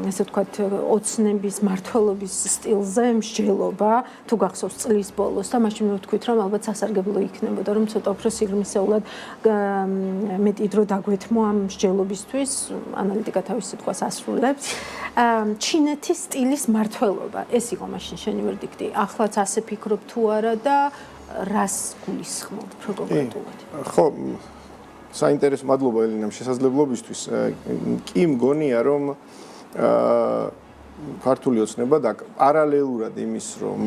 ესე ვთქვათ ოცნების მმართველობის სტილზე მსჯელობა, თუ გახსოვს წლის ბოლოს და მაშინ ვთქვით რომ ალბათ სასარგებლო იქნებოდა რომ ცოტა უფრო სიღრმისეულად მეტი დრო დაგვეთმო ამ მსჯელობისთვის, ანალიტიკა თავის სიტყვას ასრულებს. ჩინეთის სტილის მმართველობა, ეს იყო მაშინ შენი ვერდიქტი. ახლაც ასე ფიქრობ თუ არა და რას გულისხმობ კონკრეტულად? ხო, საინტერესო მადლობა ელინამ შესაძლებლობისთვის. კი მგონია რომ ქართული ოცნება და პარალელურად იმის რომ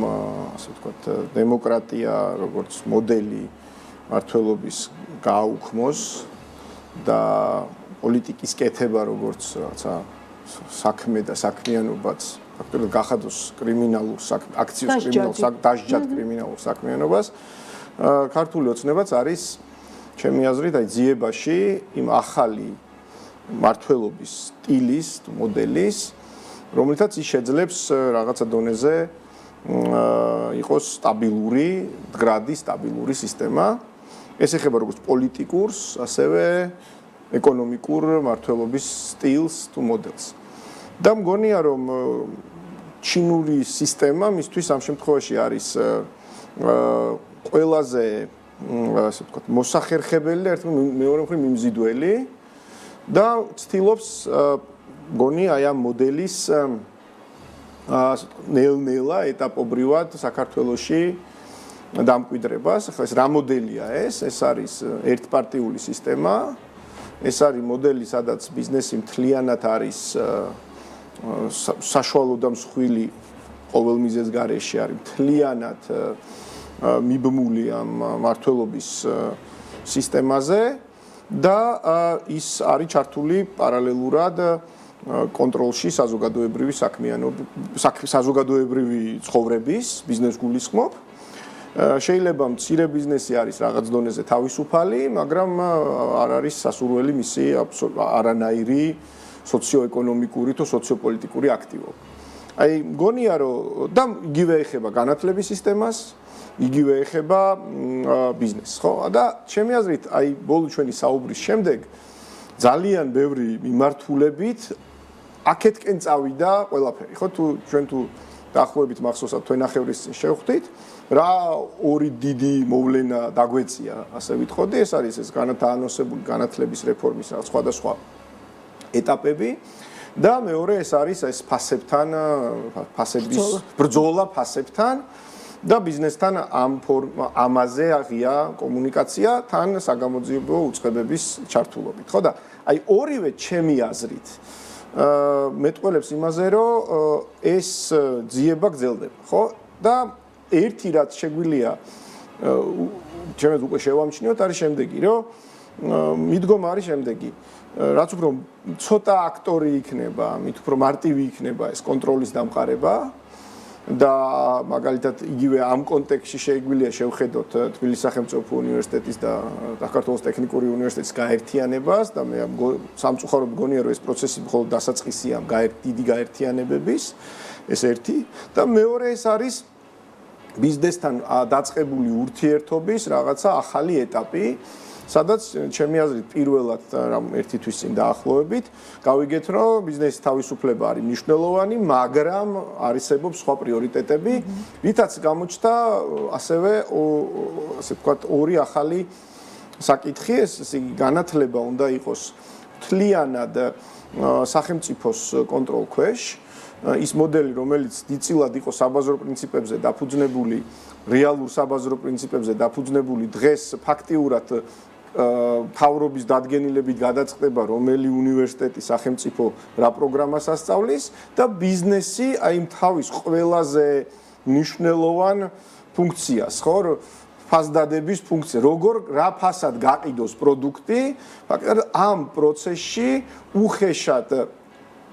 ასე ვთქვათ დემოკრატია როგორც მოდელი მმართველობის გააუქმოს და პოლიტიკის კეთება როგორც რაღაცა საქმე და საქმიანობაც ფაქტობრივად გახადოს კრიმინალურ აქციოს კრიმინალურ დასჯად კრიმინალურ საქმიანობას ქართული ოცნებაც არის ჩემი აზრით აი ძიებაში იმ ახალი მმართველობის სტილის მოდელის რომელთაც ის შეძლებს რაღაცა დონეზე იყოს სტაბილური მდგრადი სტაბილური სისტემა ეს ეხება როგორც პოლიტიკურს ასევე ეკონომიკურ მმართველობის სტილს თუ მოდელს და მგონია რომ ჩინური სისტემა მისთვის ამ შემთხვევაში არის ყველაზე ასე ვთქვათ მოსახერხებელი და ერთმანეთს მეორე მხრივ მიმზიდველი და ცდილობს მგონი აი ამ მოდელის ნელ-ნელა ეტაპობრივად საქართველოში დამკვიდრებას. ახლა ეს რა მოდელია ეს არის ერთპარტიული სისტემა. ეს არის მოდელი, სადაც ბიზნესი მთლიანად არის საშუალო და მსხვილი ყოველ მიზეზ გარეშე არის მთლიანად მიბმული ამ მმართველობის სისტემაზე და ის არის ჩართული პარალელურად კონტროლში საზოგადოებრივი საზოგადოებრივი ცხოვრების ბიზნეს გულისხმობ. შეიძლება მცირე ბიზნესი არის რაღაც დონეზე თავისუფალი, მაგრამ არ არის სასურველი მისი არანაირი სოციოეკონომიკური თუ სოციოპოლიტიკური აქტივობა. აი მგონია რომ და იგივე ეხება განათლების სისტემას, იგივე ეხება ბიზნესს, ხო? და ჩემი აზრით, აი ბოლო ჩვენი საუბრის შემდეგ ძალიან ბევრი მიმართულებით აქეთკენ წავიდა ყველაფერი, ხო? ჩვენ თუ დაახლოებით მახსოვსავთ თვენახევრის წინ შევხვდით, რა ორი დიდი მოვლენა დაგვეწია, ასე ვიტყოდი, ეს არის ეს განათლების განათლების რეფორმის სხვადასხვა ეტაპები და მეორე ეს არის ეს ფასებთან ფასების ბრძოლა ფასებთან და ბიზნესთან ამაზე აღია კომუნიკაცია თან საგამოძიებო უწყებების ჩართულობით, ხო და აი ორივე ჩემი აზრით მეტყველებს იმაზე, რომ ეს ძიება გრძელდება, ხო? და ერთი რაც შეგვიძლია ჩემს უკვე შევამჩნიოთ არის შემდეგი, რომ მიდგომა არის შემდეგი. რაც უფრო ცოტა აქტორი იქნება, მით უფრო მარტივი იქნება ეს კონტროლის დამყარება და მაგალითად იგივე ამ კონტექსტში შეგვიძლია შევხედოთ თბილისის სახელმწიფო უნივერსიტეტის და საქართველოს ტექნიკური უნივერსიტეტის გაერთიანებას და მე სამწუხაროდ მგონია რომ ეს პროცესი მხოლოდ დასაწყისია დიდი გაერთიანებების ეს ერთი და მეორე ეს არის ბიზნესთან დაწყებული ურთიერთობის რაღაცა ახალი ეტაპი სადაც ჩემი აზრით პირველად რამ ერთი თვის წინ დაახლოებით გავიგეთ რომ ბიზნესის თავისუფლება არის მნიშვნელოვანი, მაგრამ არსებობს სხვა პრიორიტეტები, რითაც გამოჩნდა ასევე ასე ვთქვათ ორი ახალი საკითხი, ეს განათლება უნდა იყოს მთლიანად სახელმწიფოს კონტროლ ქვეშ, ის მოდელი რომელიც დიდწილად იყო საბაზრო პრინციპებზე დაფუძნებული, რეალურ საბაზრო პრინციპებზე დაფუძნებული, დღეს ფაქტიურად თავრობის დადგენილებით გადაწყდება რომელი უნივერსიტეტი სახელმწიფო რა პროგრამას ასწავლის და ბიზნესი აი თავის ყველაზე მნიშვნელოვან ფუნქციას, ხო, ფასდადების ფუნქცია, როგორ რა ფასად გაყიდოს პროდუქტი, ფაქტობრივად ამ პროცესში უხეშად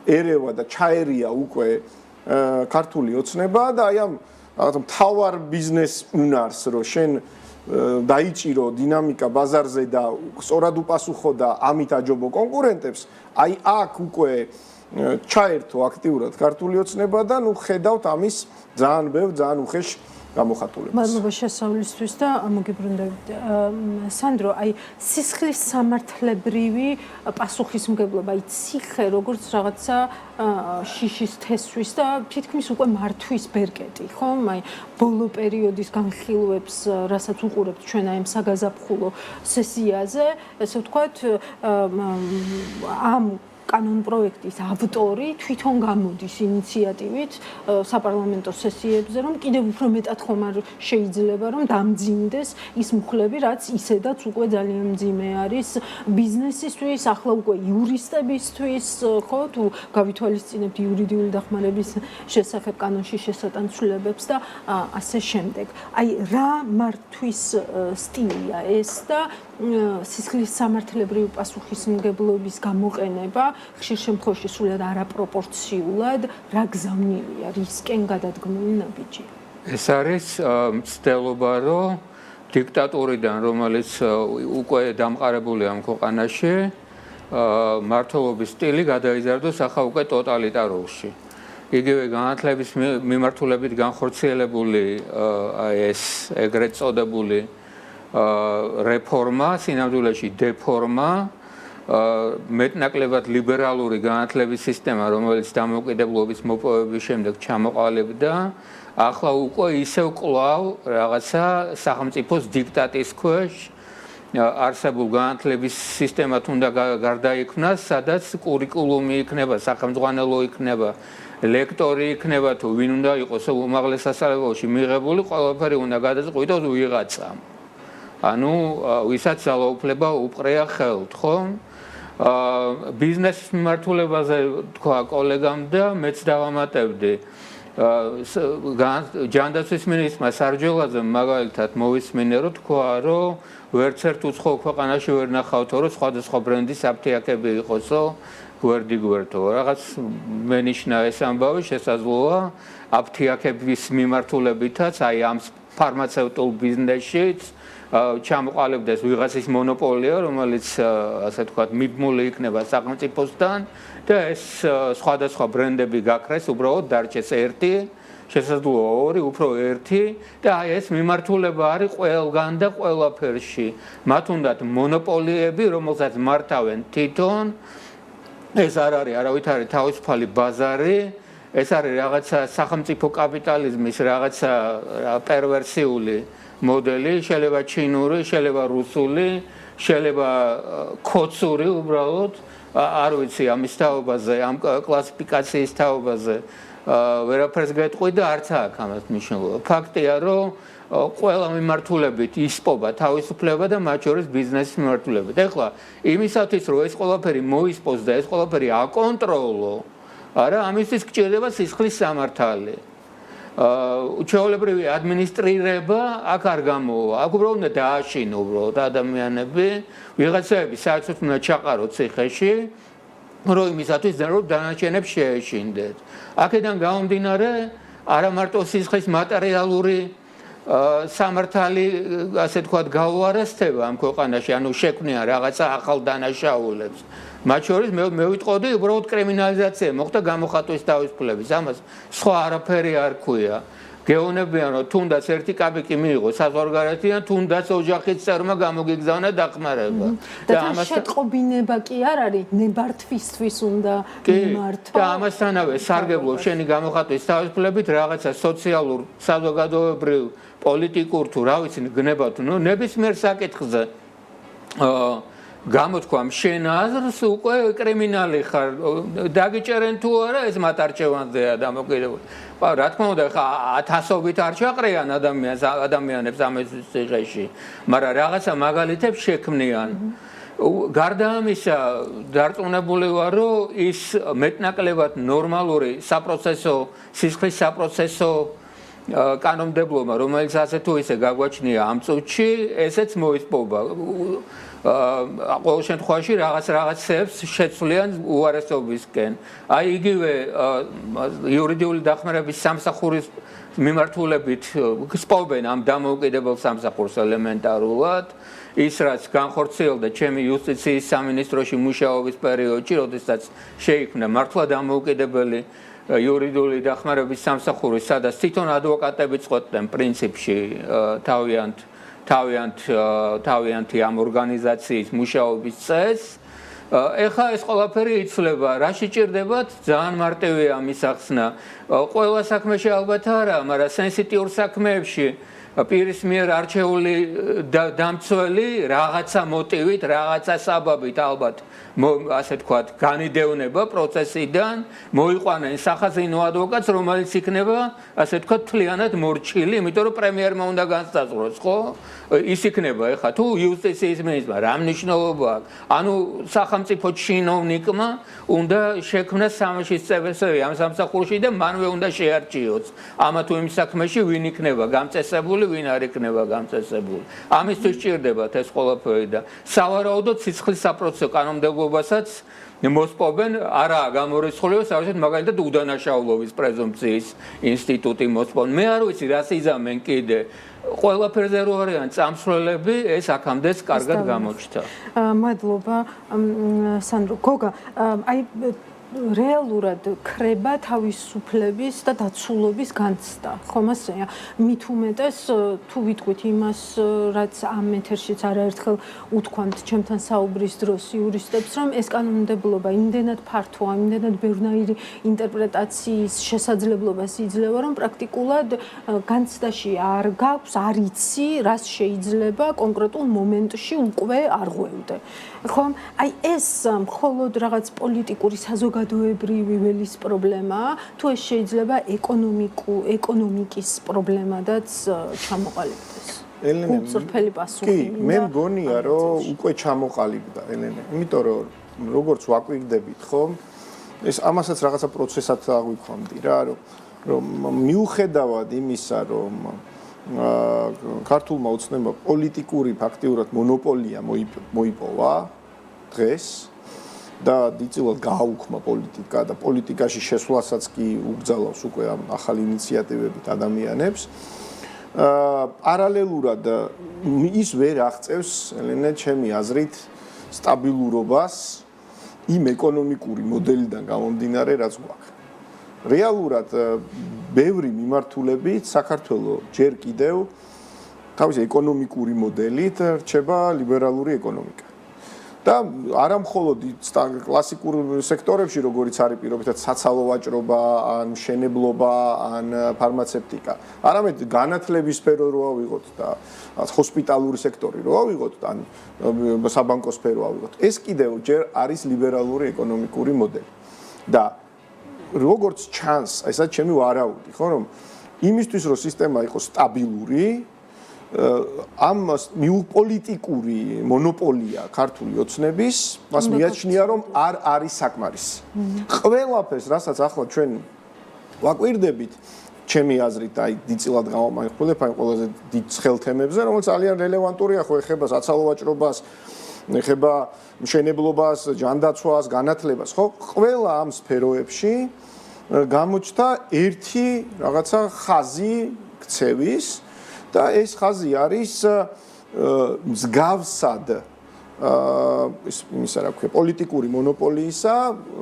ერევა და ჩაერია უკვე ქართული ოცნება და აი ამ რაღაცა მთავარ ბიზნეს უნარს რო შენ დაიჭირო დინამიკა ბაზარზე და სწორად უპასუხო და ამით აჯობო კონკურენტებს, აი აქ უკვე ჩაერთო აქტიურად ქართული ოცნება და ნუ ხედავთ ამის ძალიან ბევრ, ძალიან უხეშ გამოხატულებას. მადლობა შესავლისთვის და მოგიბრუნდებით. სანდრო, აი სისხლის სამართლებრივი პასუხისმგებლობა, აი ციხე როგორც რაღაცა შიშის თესვის და თითქმის უკვე მართვის ბერკეტი, ხომ? აი ბოლო პერიოდის განხილვებს, რასაც უყურებთ ჩვენ აი ამ საგაზაფხულო სესიაზე, ესე ვთქვათ, ამ კანონპროექტის ავტორი თვითონ გამოდის ინიციატივით საპარლამენტო სესიებზე, რომ კიდევ უფრო მეტად ხომ არ შეიძლება რომ დამძიმდეს ის მუხლები, რაც ისედაც უკვე ძალიან მძიმე არის ბიზნესისთვის, ახლა უკვე იურისტებისთვის, ხო, თუ გავითვალისწინებთ იურიდიული დახმარების შესახებ კანონში შესატანცვლებებს და ასე შემდეგ. აი რა მართვის სტილია ეს და სისხლის სამართლებრივი პასუხისმგებლობის გამოყენება ხშირ შემთხვევაში სულად არაპროპორციულად რა გზავნილია რისკენ გადადგმული ნაბიჯი. ეს არის მცდელობა, რომ დიქტატურიდან, რომელიც უკვე დამყარებულია ამ ქვეყანაში, მართლობის სტილი გადაიზარდოს ახლა უკვე ტოტალიტარულში. იგივე განათლების მიმართულებით განხორციელებული ეს ეგრეთ წოდებული რეფორმა, სინამდვილეში დეფორმა, მეტნაკლებად ლიბერალური განათლების სისტემა, რომელიც დამოუკიდებლობის მოპოვების შემდეგ ჩამოყალიბდა, ახლა უკვე ისევ კვლავ რაღაცა სახელმწიფოს დიქტატის ქვეშ არსებულ განათლების სისტემად უნდა გარდაიქმნას, სადაც კურიკულუმი იქნება, სახელმძღვანელო იქნება, ლექტორი იქნება თუ ვინ უნდა იყოს უმაღლეს სასწავლებელში მიღებული, ყველაფერი უნდა გადაწყვიტოს ვიღაცამ. ანუ ვისაც ძალაუფლება უპყრია ხელთ, ხო? ბიზნესის მიმართულებაზე თქვა კოლეგამ და მეც დავამატებდი. ჯანდაცვის მინისტრმა სარჯელაძემ მაგალითად მოვისმინე, რომ თქვა, რომ ვერც ერთ უცხო ქვეყანაში ვერ ნახავთო, რომ სხვადასხვა ბრენდის აფთიაქები იყოსო, გვერდ-გვერდო. რაღაც მენიშნა ეს ამბავი შესაძლოა აფთიაქების მიმართულებითაც, აი ამ ფარმაცევტულ ბიზნესშიც ჩამოყალიბდეს ვიღაცის მონოპოლია, რომელიც ასე ვთქვათ, მიბმული იქნება სახელმწიფოსთან და ეს სხვადასხვა ბრენდები გაქრეს, უბრალოდ დარჩეს ერთი, შესაძლოა ორი, უფრო ერთი და აი ეს მიმართულება არის ყველგან და ყველაფერში. მათ უნდათ მონოპოლიები, რომელსაც მართავენ თვითონ. ეს არ არის არავითარი თავისუფალი ბაზარი, ეს არის რაღაცა სახელმწიფო კაპიტალიზმის რაღაცა პერვერსიული მოდელი, შეიძლება ჩინური, შეიძლება რუსული, შეიძლება ქოცური უბრალოდ, არ ვიცი ამის თაობაზე, ამ კლასიფიკაციის თაობაზე ვერაფერს გეტყვი და არც აქვს ამას მნიშვნელობა. ფაქტია, რომ ყველა მიმართულებით ისპობა თავისუფლება და მათ შორის ბიზნესის მიმართულებით. ეხლა იმისათვის, რომ ეს ყველაფერი მოისპოს და ეს ყველაფერი აკონტროლო, არა, ამისთვის გჭირდება სისხლის სამართალი. უჩვეულებრივი ადმინისტრირება აქ არ გამოვა. აქ უბრალოდ უნდა დააშინო უბრალოდ ადამიანები, ვიღაცები საერთოდ უნდა ჩაყაროთ ციხეში, რომ იმისათვის რომ დანარჩენებს შეეშინდეთ. აქედან გამომდინარე, არა მარტო სისხლის მატერიალური სამართალი, ასე თქვათ, გაუარესდება ამ ქვეყანაში, ანუ შექმნიან რაღაცა ახალ დანაშაულებს. მათ შორის მე ვიტყოდი, უბრალოდ კრიმინალიზაცია მოხდა გამოხატვის თავისუფლების. ამას სხვა არაფერი არ ქვია. გეუბნებიან, რომ თუნდაც ერთი კაპიკი მიიღო საზღვარგარეთიდან, თუნდაც ოჯახის წევრმა გამოგიგზავნა დახმარება. და ამას შეტყობინება კი არ არის, ნებართვისთვის უნდა მიმართვა. და ამასთანავე სარგებლო შენი გამოხატვის თავისუფლებით რაღაცა სოციალურ, საზოგადოებრივ, პოლიტიკურ თუ რა ვიცი გნება თუ ნებისმიერ საკითხზე გამოთქვამ შენ აზრს უკვე კრიმინალი ხარ დაგიჭერენ თუ არა ეს მათ არჩევანზეა დამოკიდებული. რა თქმა უნდა ხა ათასობით არ ჩაყრიან ადამიანებს ამის ციხეში, მაგრამ რაღაცა მაგალითებს შექმნიან. გარდა ამისა დარწმუნებული ვარ, რომ ის მეტნაკლებად ნორმალური საპროცესო სისხლის საპროცესო კანონმდებლობა, რომელიც ასე თუ ისე გაგვაჩნია ამ წუთში, ესეც მოისპობა. ყოველ შემთხვევაში რაღაცებს შეცვლიან უარესობისკენ. აი იგივე იურიდიული დახმარების სამსახურის მიმართულებით სპობენ ამ დამოუკიდებელ სამსახურს ელემენტარულად. ის რაც განხორციელდა ჩემი იუსტიციის სამინისტროში მუშაობის პერიოდში, როდესაც შეიქმნა მართლა დამოუკიდებელი იურიდიული დახმარების სამსახური, სადაც თვითონ ადვოკატები წყვეტდნენ პრინციპში თავიანთი ამ ორგანიზაციის მუშაობის წესს. ეხლა ეს ყველაფერი იცვლება, რა შეჭირდებათ? ძალიან მარტივია მისახსნა. ყველა საქმეში ალბათ არა, მაგრამ სენსიტიურ საქმეებში პირის მიერ არჩეული დამცველი რაღაცა მოტივით, რაღაცა საბაბით ალბათ ასე თქვათ, განიდევნება პროცესიდან, მოიყვანენ სახაზინო ადვოკატს, რომელიც იქნება, ასე თქვათ, მთლიანად მორჩილი, იმიტომ რომ პრემიერმა უნდა განსაზღვროს, ხო? ის იქნება ეხლა თუ იუსტიციის მინისტრმა რა მნიშვნელობა აქვს? ანუ სახელმწიფო ჩინოვნიკმა უნდა შექმნას სამაშის წესები ამ სამსახურში და მანვე უნდა შეარჩიოს. ამა თუ იმ საქმეში ვინ იქნება გამწესებული, ვინ არ იქნება გამწესებული. ამისთვის სჭირდებათ ეს ყველაფერი და სავარაუდოდ სისხლის საპროცესო კანონმდებლობასაც მოსპობენ, არაა გამორიცხული, საერთოდ მაგალითად უდანაშაულობის პრეზუმპციის ინსტიტუტი მოსპობენ. მე არ ვიცი რას იზამენ კიდე. ყველაფერზე რო არიან წამსვლელები, ეს აქამდეც კარგად გამოჩნდა. მადლობა სანდრო. გოგა, აი რეალურად ქრება თავისუფლების და დაცულობის განცდა, ხომ ასეა? მით უმეტეს თუ ვიტყვით იმას, რაც ამ ეთერშიც არაერთხელ უთქვამთ ჩემთან საუბრის დროს იურისტებს, რომ ეს კანონმდებლობა იმდენად ფართოა, იმდენად ბევრნაირი ინტერპრეტაციის შესაძლებლობას იძლევა, რომ პრაქტიკულად განცდაში არ გაქვს, არ იცი, რას შეიძლება კონკრეტულ მომენტში უკვე არღვევდე. ხომ? აი ეს მხოლოდ რაღაც პოლიტიკური საზოგადოებრივი ველის პრობლემაა, თუ ეს შეიძლება ეკონომიკის პრობლემადაც ჩამოყალიბდეს. ელენე, უწრფელი პასუხი. კი, მე მგონია, რომ უკვე ჩამოყალიბდა, ელენე. იმიტომ რომ როგორც ვაკვირდებით, ხომ? ეს ამასაც რაღაცა პროცესად აღვიქვამდი რა, რომ მიუხედავად იმისა, რომ ქართულმა ოცნებამ პოლიტიკური ფაქტიურად მონოპოლია მოიპოვა დღეს და დიდწილად გააუქმა პოლიტიკა და პოლიტიკაში შესვლასაც კი უბრძალავს უკვე ამ ახალი ინიციატივებით ადამიანებს. პარალელურად ის ვერ აღწევს, ელენე, ჩემი აზრით, სტაბილურობას იმ ეკონომიკური მოდელიდან გამომდინარე, რაც გვაქვს. რეალურად ბევრი მიმართულებით საქართველოს ჯერ კიდევ თავისი ეკონომიკური მოდელით რჩება ლიბერალური ეკონომიკა. და არა მხოლოდ კლასიკურ სექტორებში, როგორიც არის პირობითად საცალო ვაჭრობა, ან მშენებლობა, ან ფარმაცევტიკა, არამედ განათლების სფერო რო ავიღოთ და ჰოსპიტალური სექტორი რო ავიღოთ, ან საბანკო სფერო ავიღოთ. ეს კიდევ ჯერ არის ლიბერალური ეკონომიკური მოდელი. და როგორც ჩანს, ესაც ჩემი ვარაუდი, ხო, რომ იმისთვის რომ სისტემა იყოს სტაბილური, ამ პოლიტიკური მონოპოლია ქართული ოცნების, მას მიაჩნია, რომ არ არის საკმარისი. ყველაფერს, რასაც ახლა ჩვენ ვაკვირდებით, ჩემი აზრით აი დიდწილად გამომახვილებ აი ყველაზე დიდ ცხელ თემებზე, რომელიც ძალიან რელევანტურია ხო ეხება საცალო ვაჭრობას, ეხება მშენებლობას, ჯანდაცვას, განათლებას, ხო? ყველა ამ სფეროებში გამოჩნდა ერთი რაღაცა ხაზი ქცევის და ეს ხაზი არის მსგავსად იმისა რა ქვია პოლიტიკური მონოპოლიისა,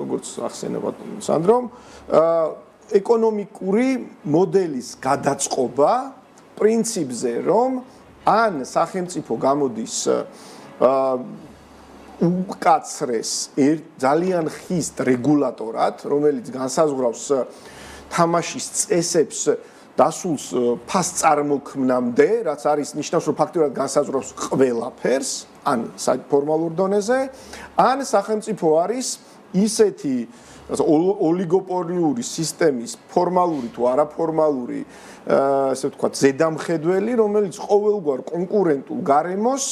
როგორც ახსენება სანდრომ, ეკონომიკური მოდელის გადაწყობა პრინციპზე, რომ ან სახელმწიფო გამოდის უკაცრეს ძალიან ხისტ რეგულატორად, რომელიც განსაზღვრავს თამაშის წესებს დასულს ფასწარმოქმნამდე, რაც არის ნიშნავს, რომ ფაქტობრივად განსაზღვრავს ყველაფერს, ან ფორმალურ დონეზე, ან სახელმწიფო არის ისეთი ოლიგოპოლიური სისტემის ფორმალური თუ არაფორმალური, ასე ვთქვათ, ზედამხედველი, რომელიც ყოველგვარ კონკურენტულ გარემოს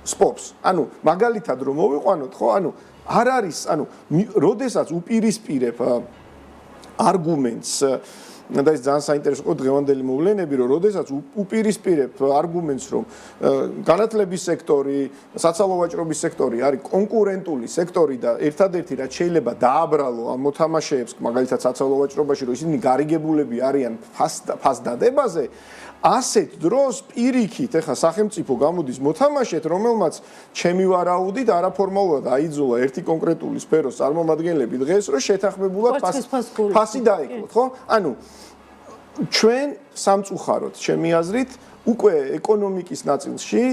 სპორტს. ანუ მაგალითად რომ მოვიყვანოთ, ხო, ანუ არ არის, ანუ როდესაც უპირისპირებ არგუმენტს და ეს ძალიან საინტერესო იყო დღევანდელი მოვლენები, რომ როდესაც უპირისპირებ არგუმენტს, რომ განათლების სექტორი, საცალო ვაჭრობის სექტორი არის კონკურენტული სექტორი და ერთადერთი რაც შეიძლება დააბრალო ამ მოთამაშეებს, მაგალითად საცალო ვაჭრობაში, რომ ისინი გარიგებულები არიან ფასდადებაზე, ასეთ დროს პირიქით ეხა სახელმწიფო გამოდის მოთამაშეთ, რომელმაც ჩემი ვარაუდით არაფორმალურად აიძულა ერთი კონკრეტული სფეროს წარმომადგენლები დღეს, რომ შეთანხმებულად ფასი დაეკლოთ, ხო? ანუ ჩვენ სამწუხაროდ, ჩემი აზრით, უკვე ეკონომიკის ნაწილში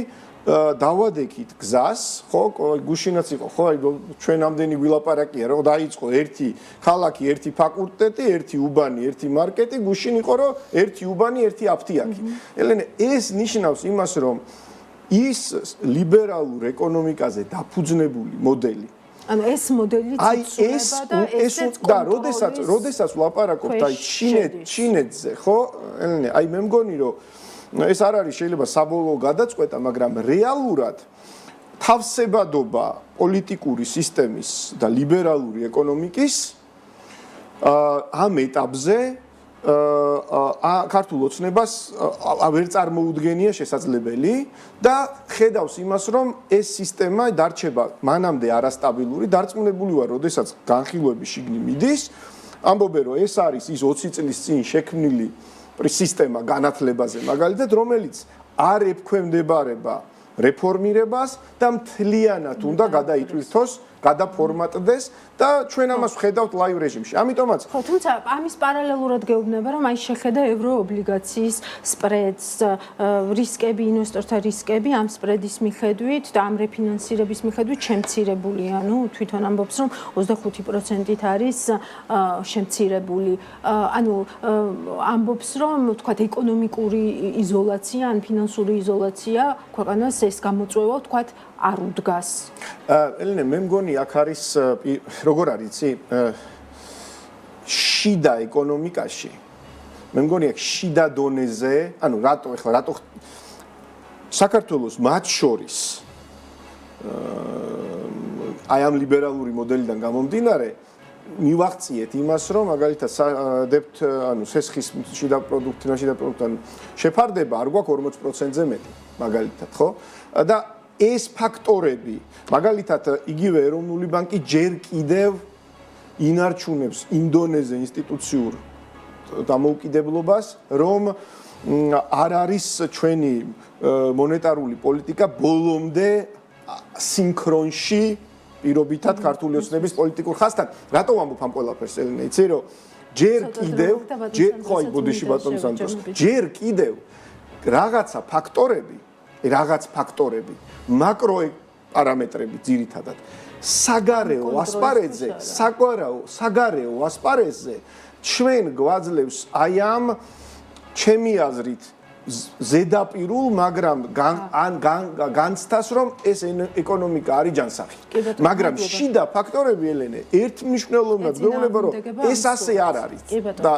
დავადექით გზას, ხო, გუშინაც იყო, ხო, აი ჩვენ ამდენი ვილაპარაკია, რომ დაიწყო ერთი ქალაქი, ერთი ფაკულტეტი, ერთი უბანი, ერთი მარკეტი, გუშინ იყო, რომ ერთი უბანი, ერთი აფთიაქი. ელენე, ეს ნიშნავს იმას, რომ ის ლიბერალურ ეკონომიკაზე დაფუძნებული მოდელი ანუ ეს მოდელიც იცვლება და ესეც კონტროლის და როდესაც ვლაპარაკობთ აი ჩინეთზე, ხო? ელენე, აი მე მგონი, რომ ეს არ არის შეიძლება საბოლოო გადაწყვეტა, მაგრამ რეალურად თავსებადობა პოლიტიკური სისტემის და ლიბერალური ეკონომიკის ამ ეტაპზე ქართულ ოცნებას ვერ წარმოუდგენია შესაძლებელი და ხედავს იმას, რომ ეს სისტემა დარჩება მანამდე არასტაბილური, დარწმუნებული ვარ, როდესაც განხილვების შიგნი მიდის, ამბობენ, რომ ეს არის ის 20 წლის წინ შექმნილი სისტემა განათლებაზე მაგალითად, რომელიც არ ექვემდებარება რეფორმირებას და მთლიანად უნდა გადაიტვირთოს, გადაფორმატდეს და ჩვენ ამას ვხედავთ ლაივ რეჟიმში. ამიტომაც ხო, თუმცა ამის პარალელურად გეუბნება, რომ აი შეხედა ევროობლიგაციის სპრედს, რისკები, ინვესტორთა რისკები ამ სპრედის მიხედვით და ამ რეფინანსირების მიხედვით შემცირებულია. ნუ თვითონ ამბობს, რომ 25%-ით არის შემცირებული. ანუ ამბობს, რომ თქვათ ეკონომიკური იზოლაცია, ან ფინანსური იზოლაცია ქვეყანას ეს გამოწვევა, თქვათ, არ უდგას. ელენე, მე მგონი აქ არის როგორ არის, იცი? შიდა ეკონომიკაში. მე მგონი აქ შიდა დონეზე, ანუ რატო საქართველოს მათ შორის აი ამ ლიბერალური მოდელიდან გამომდინარე მივაღწიეთ იმას, რომ მაგალითად დებთ, ანუ სესხის შიდა პროდუქტიდან შეფარდება არ გვაქვს 40%-ზე მეტი, მაგალითად, ხო? და ეს ფაქტორები, მაგალითად, იგივე ეროვნული ბანკი ჯერ კიდევ ინარჩუნებს ინდონეზე ინსტიტუციურ დამოუკიდებლობას, რომ არ არის ჩვენი მონეტარული პოლიტიკა ბოლომდე სინქრონში პირობითად ქართული ოცნების პოლიტიკურ ხაზთან. რატო ვამბობ ამ ყველაფერს, ელენე, იცი, რომ ჯერ კიდევ, ხო, აი ბოდიში ბატონო სანდროს, ჯერ კიდევ რაღაცა ფაქტორები მაკრო პარამეტრები ძირითადად საგარეო ასპარეზზე ჩვენ გვაძლევს აი ამ ჩემი აზრით ზედაპირულ, მაგრამ განცდას, რომ ეს ეკონომიკა არის ჯანსაღი. მაგრამ შიდა ფაქტორები, ელენე, ერთმნიშვნელოვნად გვეუბნება, რომ ეს ასე არ არის. და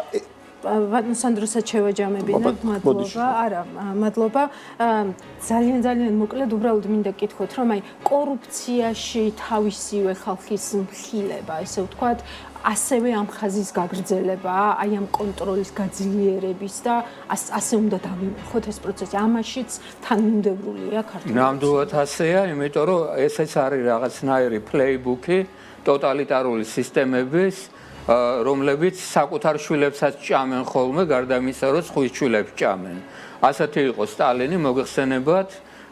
სანდროსაც შევაჯამებინებ, მადლობა. არა, მადლობა. ძალიან მოკლედ უბრალოდ მინდა გკითხოთ, რომ აი კორუფციაში თავისივე ხალხის მხილება, ესე ვთქვათ, ასევე ამ ხაზის გაგრძელება, აი ამ კონტროლის გაძლიერების და ასე უნდა დავიმეხოთ ეს პროცესი. ამაშიც თანმიმდევრულია ქართული. ნამდვილად ასეა, იმიტომ რომ ესეც არის რაღაცნაირი პლეიბუქი ტოტალიტარული სისტემების, რომლებიც საკუთარ შვილებსაც ჭამენ ხოლმე, გარდა იმისა, რომ სხვის შვილებს ჭამენ. ასეთი იყო სტალინი, მოგეხსენებათ,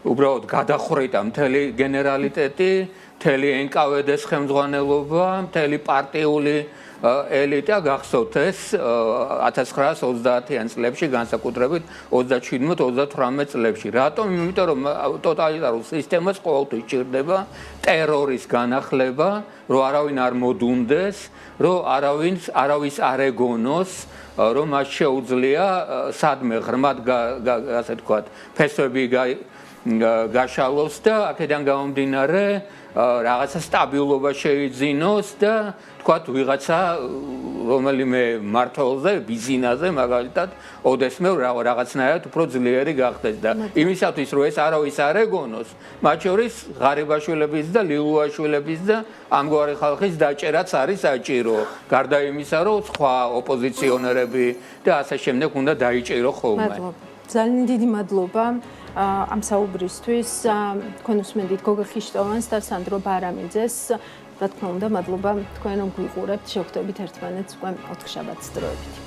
უბრალოდ გადახრიტა მთელი გენერალიტეტი, მთელი NKVD-ს ხელმძღვანელობა, მთელი პარტიული ელიტა გახსოვთ ეს 1930-იან წლებში, განსაკუთრებით 27-38 წლებში. რატომ? იმიტომ რომ ტოტალიტარულ სისტემას ყოველთვის ჭირდება ტერორის განახლება, რომ არავინ არ მოდუნდეს, რომ არავის არ ეგონოს, რომ მას შეუძლია სადმე ღრმად ასე თქვათ, ფესვები გაშალოს და აქედან გამომდინარე რაღაცა სტაბილობა შეიძინოს და თქვათ ვიღაცა რომელიმე მმართველზე, ბიზინაზე მაგალითად ოდესმე რაღაცნაირად უფრო ძლიერი გახდეს და იმისათვის რომ ეს არავის არ ეგონოს, მათ შორის ღარიბაშვილების და ლილუაშვილების და ამგვარი ხალხის დაჭერაც არის საჭირო. გარდა იმისა, რომ სხვა ოპოზიციონერები და ასე შემდეგ უნდა დაიჭირო ხოლმე. მადლობა. ძალიან დიდი მადლობა ამ საუბრისთვის. თქვენ უსმენთ გოგა ხიშტოვანს და სანდრო ბარამიძეს. რა თქმა უნდა, მადლობა თქვენ რომ გვიყურებთ, შევხვდებით ერთმანეთს უკვე 4 შაბათს დროებით.